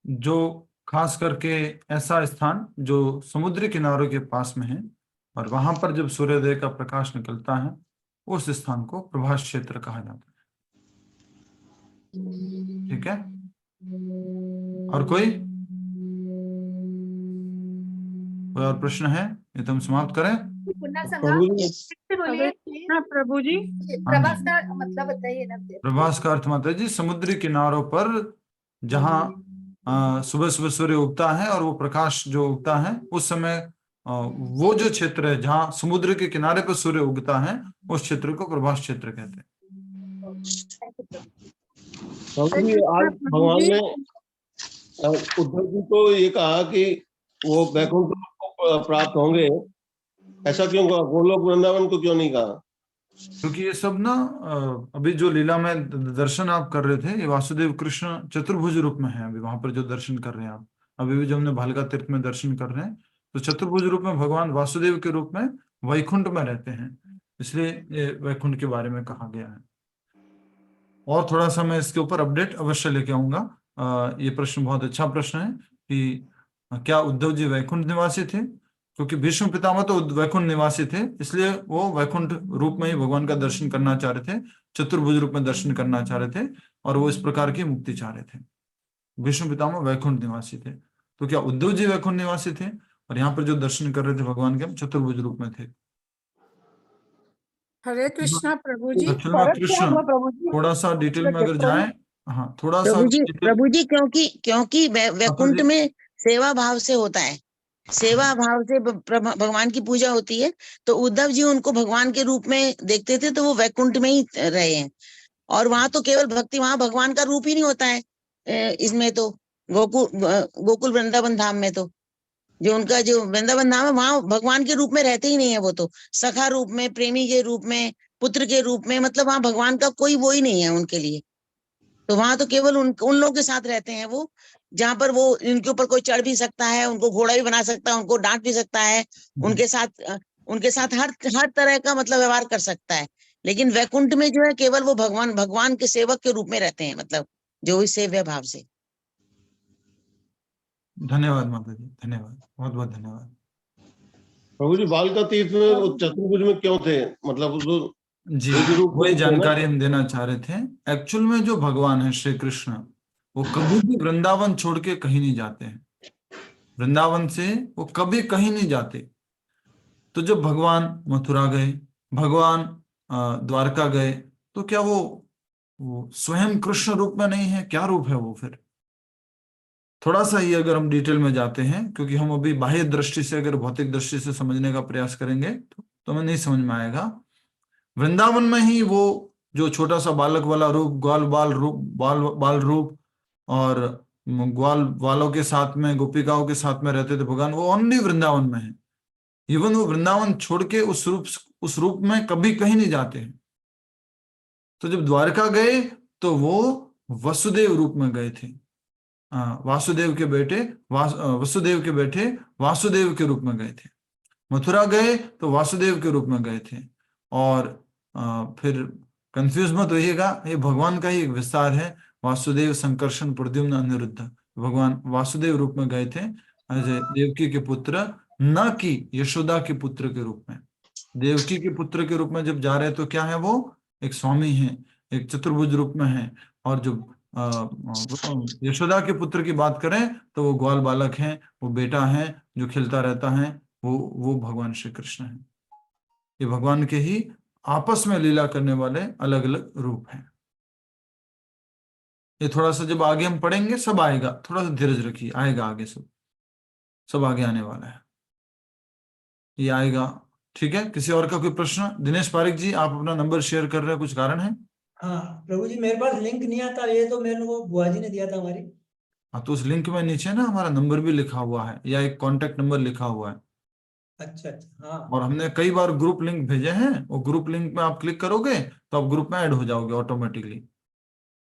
जो खास करके ऐसा स्थान जो समुद्री किनारों के पास में है और वहां पर जब सूर्योदय का प्रकाश निकलता है, उस स्थान को प्रभास क्षेत्र कहा जाता है। ठीक है। और कोई और प्रश्न है? ये तो हम समाप्त करें। प्रभु जी प्रभास का मतलब बताइए ना। प्रभास का अर्थ माता जी समुद्री किनारों पर जहाँ सुबह सुबह सूर्य उगता है और वो प्रकाश जो उगता है उस समय वो जो क्षेत्र है जहाँ समुद्र के किनारे पर सूर्य उगता है, उस क्षेत्र को प्रभास क्षेत्र कहते हैं। आज भगवान ने उद्धव जी को ये कहा कि वो वैकुंठ को प्राप्त होंगे, ऐसा क्यों कहा? गोलोक वृंदावन को क्यों नहीं कहा? क्योंकि ये सब ना अभी जो लीला में दर्शन आप कर रहे थे, ये वासुदेव कृष्ण चतुर्भुज रूप में है। अभी वहां पर जो दर्शन कर रहे हैं आप, अभी भी जो हमने भालका तीर्थ में दर्शन कर रहे हैं, तो चतुर्भुज रूप में भगवान वासुदेव के रूप में वैकुंठ में रहते हैं, इसलिए ये वैकुंठ के बारे में कहा गया है। और थोड़ा सा मैं इसके ऊपर अपडेट अवश्य लेके आऊंगा। ये प्रश्न बहुत अच्छा प्रश्न है कि क्या उद्धव जी वैकुंठ निवासी थे? क्योंकि भीष्म पितामह तो वैकुंठ निवासी थे, इसलिए वो वैकुंठ रूप में ही भगवान का दर्शन करना चाह रहे थे, चतुर्भुज रूप में दर्शन करना चाह रहे थे, और वो इस प्रकार की मुक्ति चाह रहे थे। भीष्म पितामह वैकुंठ निवासी थे, तो क्या उद्धव जी वैकुंठ निवासी थे? और यहाँ पर जो दर्शन कर रहे थे भगवान के, चतुर्भुज रूप में थे। हरे कृष्णा प्रभु जी। कृष्ण थोड़ा सा डिटेल में अगर जाए। हाँ थोड़ा सा प्रभु जी क्योंकि वैकुंठ में सेवा भाव से होता है, सेवा भाव से भगवान की पूजा होती है, तो उद्धव जी उनको भगवान के रूप में देखते थे, तो वो वैकुंठ में ही रहे हैं। और वहां तो केवल भक्ति, वहां भगवान का रूप ही नहीं होता है। इसमें तो गोकुल वृंदावन धाम में तो जो उनका जो वृंदावन धाम है, वहां भगवान के रूप में रहते ही नहीं है। वो तो सखा रूप में, प्रेमी के रूप में, पुत्र के रूप में, मतलब वहां भगवान का कोई वो ही नहीं है उनके लिए। तो वहां तो केवल उन लोगों के साथ रहते हैं वो, जहाँ पर वो इनके ऊपर कोई चढ़ भी सकता है, उनको घोड़ा भी बना सकता है, उनको डांट भी सकता है, उनके साथ हर तरह का मतलब व्यवहार कर सकता है। लेकिन वैकुंठ में जो है केवल वो भगवान के सेवक के रूप में रहते हैं, मतलब जो इस सेव्य भाव से। धन्यवाद माता जी, धन्यवाद, बहुत बहुत धन्यवाद। प्रभु जी भालका तीर्थ में चतुर्भुज में क्यों थे? मतलब जी वही जानकारी हम देना चाह रहे थे। एक्चुअल में जो भगवान है श्री कृष्ण, वो कभी भी वृंदावन छोड़ के कहीं नहीं जाते हैं। वृंदावन से वो कभी कहीं नहीं जाते। तो जब भगवान मथुरा गए, भगवान द्वारका गए, तो क्या वो स्वयं कृष्ण रूप में नहीं है? क्या रूप है वो फिर? थोड़ा सा ये अगर हम डिटेल में जाते हैं, क्योंकि हम अभी बाह्य दृष्टि से अगर भौतिक दृष्टि से समझने का प्रयास करेंगे तो हमें नहीं समझ में आएगा। वृंदावन में ही वो जो छोटा सा बालक वाला रूप, बाल रूप और ग्वाल वालों के साथ में, गोपिकाओं के साथ में रहते थे भगवान, वो ओनली वृंदावन में है। इवन वो वृंदावन छोड़ के उस रूप में कभी कहीं नहीं जाते हैं। तो जब द्वारका गए तो वो वसुदेव रूप में गए थे। वसुदेव के बेटे वासुदेव के रूप में गए थे। मथुरा गए तो वासुदेव के रूप में गए थे। और फिर कंफ्यूज मत होइएगा, ये भगवान का ही एक विस्तार है। वासुदेव संकर्षण प्रद्युम्न अनिरुद्ध, भगवान वासुदेव रूप में गए थे देवकी के पुत्र, न कि यशोदा के पुत्र के रूप में। देवकी के पुत्र के रूप में जब जा रहे तो क्या है, वो एक स्वामी है, एक चतुर्भुज रूप में है। और जब यशोदा के पुत्र की बात करें तो वो ग्वाल बालक हैं, वो बेटा है जो खेलता रहता है, वो भगवान श्री कृष्ण है। ये भगवान के ही आपस में लीला करने वाले अलग अलग रूप हैं। ये थोड़ा सा जब आगे हम पढ़ेंगे सब आएगा, थोड़ा सा धीरज रखिए, आएगा आगे, सब आगे आने वाला है, ये आएगा। ठीक है, किसी और का कोई प्रश्न? दिनेश पारिक जी, आप अपना नंबर शेयर कर रहे हैं, कुछ कारण है? हाँ प्रभु जी, मेरे पास लिंक नहीं आता, ये तो मेरे को बुआ जी ने दिया था हमारी। हाँ, तो उस लिंक में नीचे ना हमारा नंबर भी लिखा हुआ है, या एक कॉन्टेक्ट नंबर लिखा हुआ है। अच्छा, हाँ। और हमने कई बार ग्रुप लिंक भेजे हैं, वो ग्रुप लिंक में आप क्लिक करोगे तो आप ग्रुप में ऐड हो जाओगे ऑटोमेटिकली।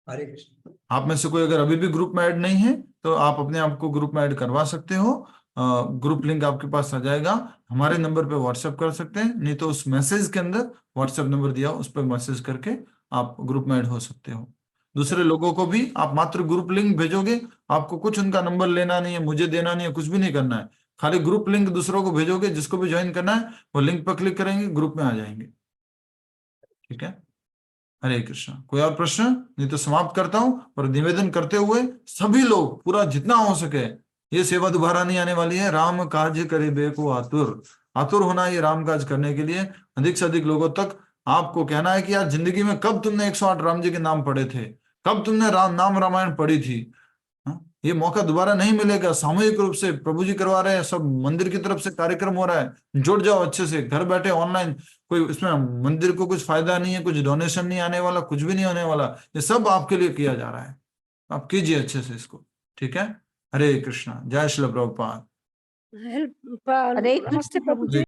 हरे कृष्ण। आप में से कोई अगर अभी भी ग्रुप में ऐड नहीं है तो आप अपने आप को ग्रुप में ऐड करवा सकते हो। ग्रुप लिंक आपके पास आ जाएगा, हमारे नंबर पे व्हाट्सएप कर सकते हैं, नहीं तो उस मैसेज के अंदर व्हाट्सएप नंबर दिया उस पर मैसेज करके आप ग्रुप में ऐड हो सकते हो। दूसरे लोगों को भी आप मात्र ग्रुप लिंक भेजोगे, आपको कुछ उनका नंबर लेना नहीं है, मुझे देना नहीं है, कुछ भी नहीं करना है। खाली ग्रुप लिंक दूसरों को भेजोगे, जिसको भी ज्वाइन करना है वो लिंक पर क्लिक करेंगे, ग्रुप में आ जाएंगे। ठीक है, हरे कृष्ण। कोई और प्रश्न? नहीं तो समाप्त करता हूं, पर निवेदन करते हुए सभी लोग पूरा जितना हो सके, ये सेवा दोबारा नहीं आने वाली है। राम काज करे बेको आतुर होना, ये राम काज करने के लिए अधिक से अधिक लोगों तक आपको कहना है कि यार जिंदगी में कब तुमने 108 राम जी के नाम पढ़े थे, कब तुमने नाम रामायण पढ़ी थी। ये मौका दोबारा नहीं मिलेगा। सामूहिक रूप से प्रभु जी करवा रहे हैं, सब मंदिर की तरफ से कार्यक्रम हो रहा है, जुड़ जाओ अच्छे से, घर बैठे ऑनलाइन। कोई इसमें मंदिर को कुछ फायदा नहीं है, कुछ डोनेशन नहीं आने वाला, कुछ भी नहीं होने वाला, ये सब आपके लिए किया जा रहा है। आप कीजिए अच्छे से इसको। ठीक है, हरे कृष्णा। जय श्री प्रभुपाद। हरे नमस्ते प्रभु जी।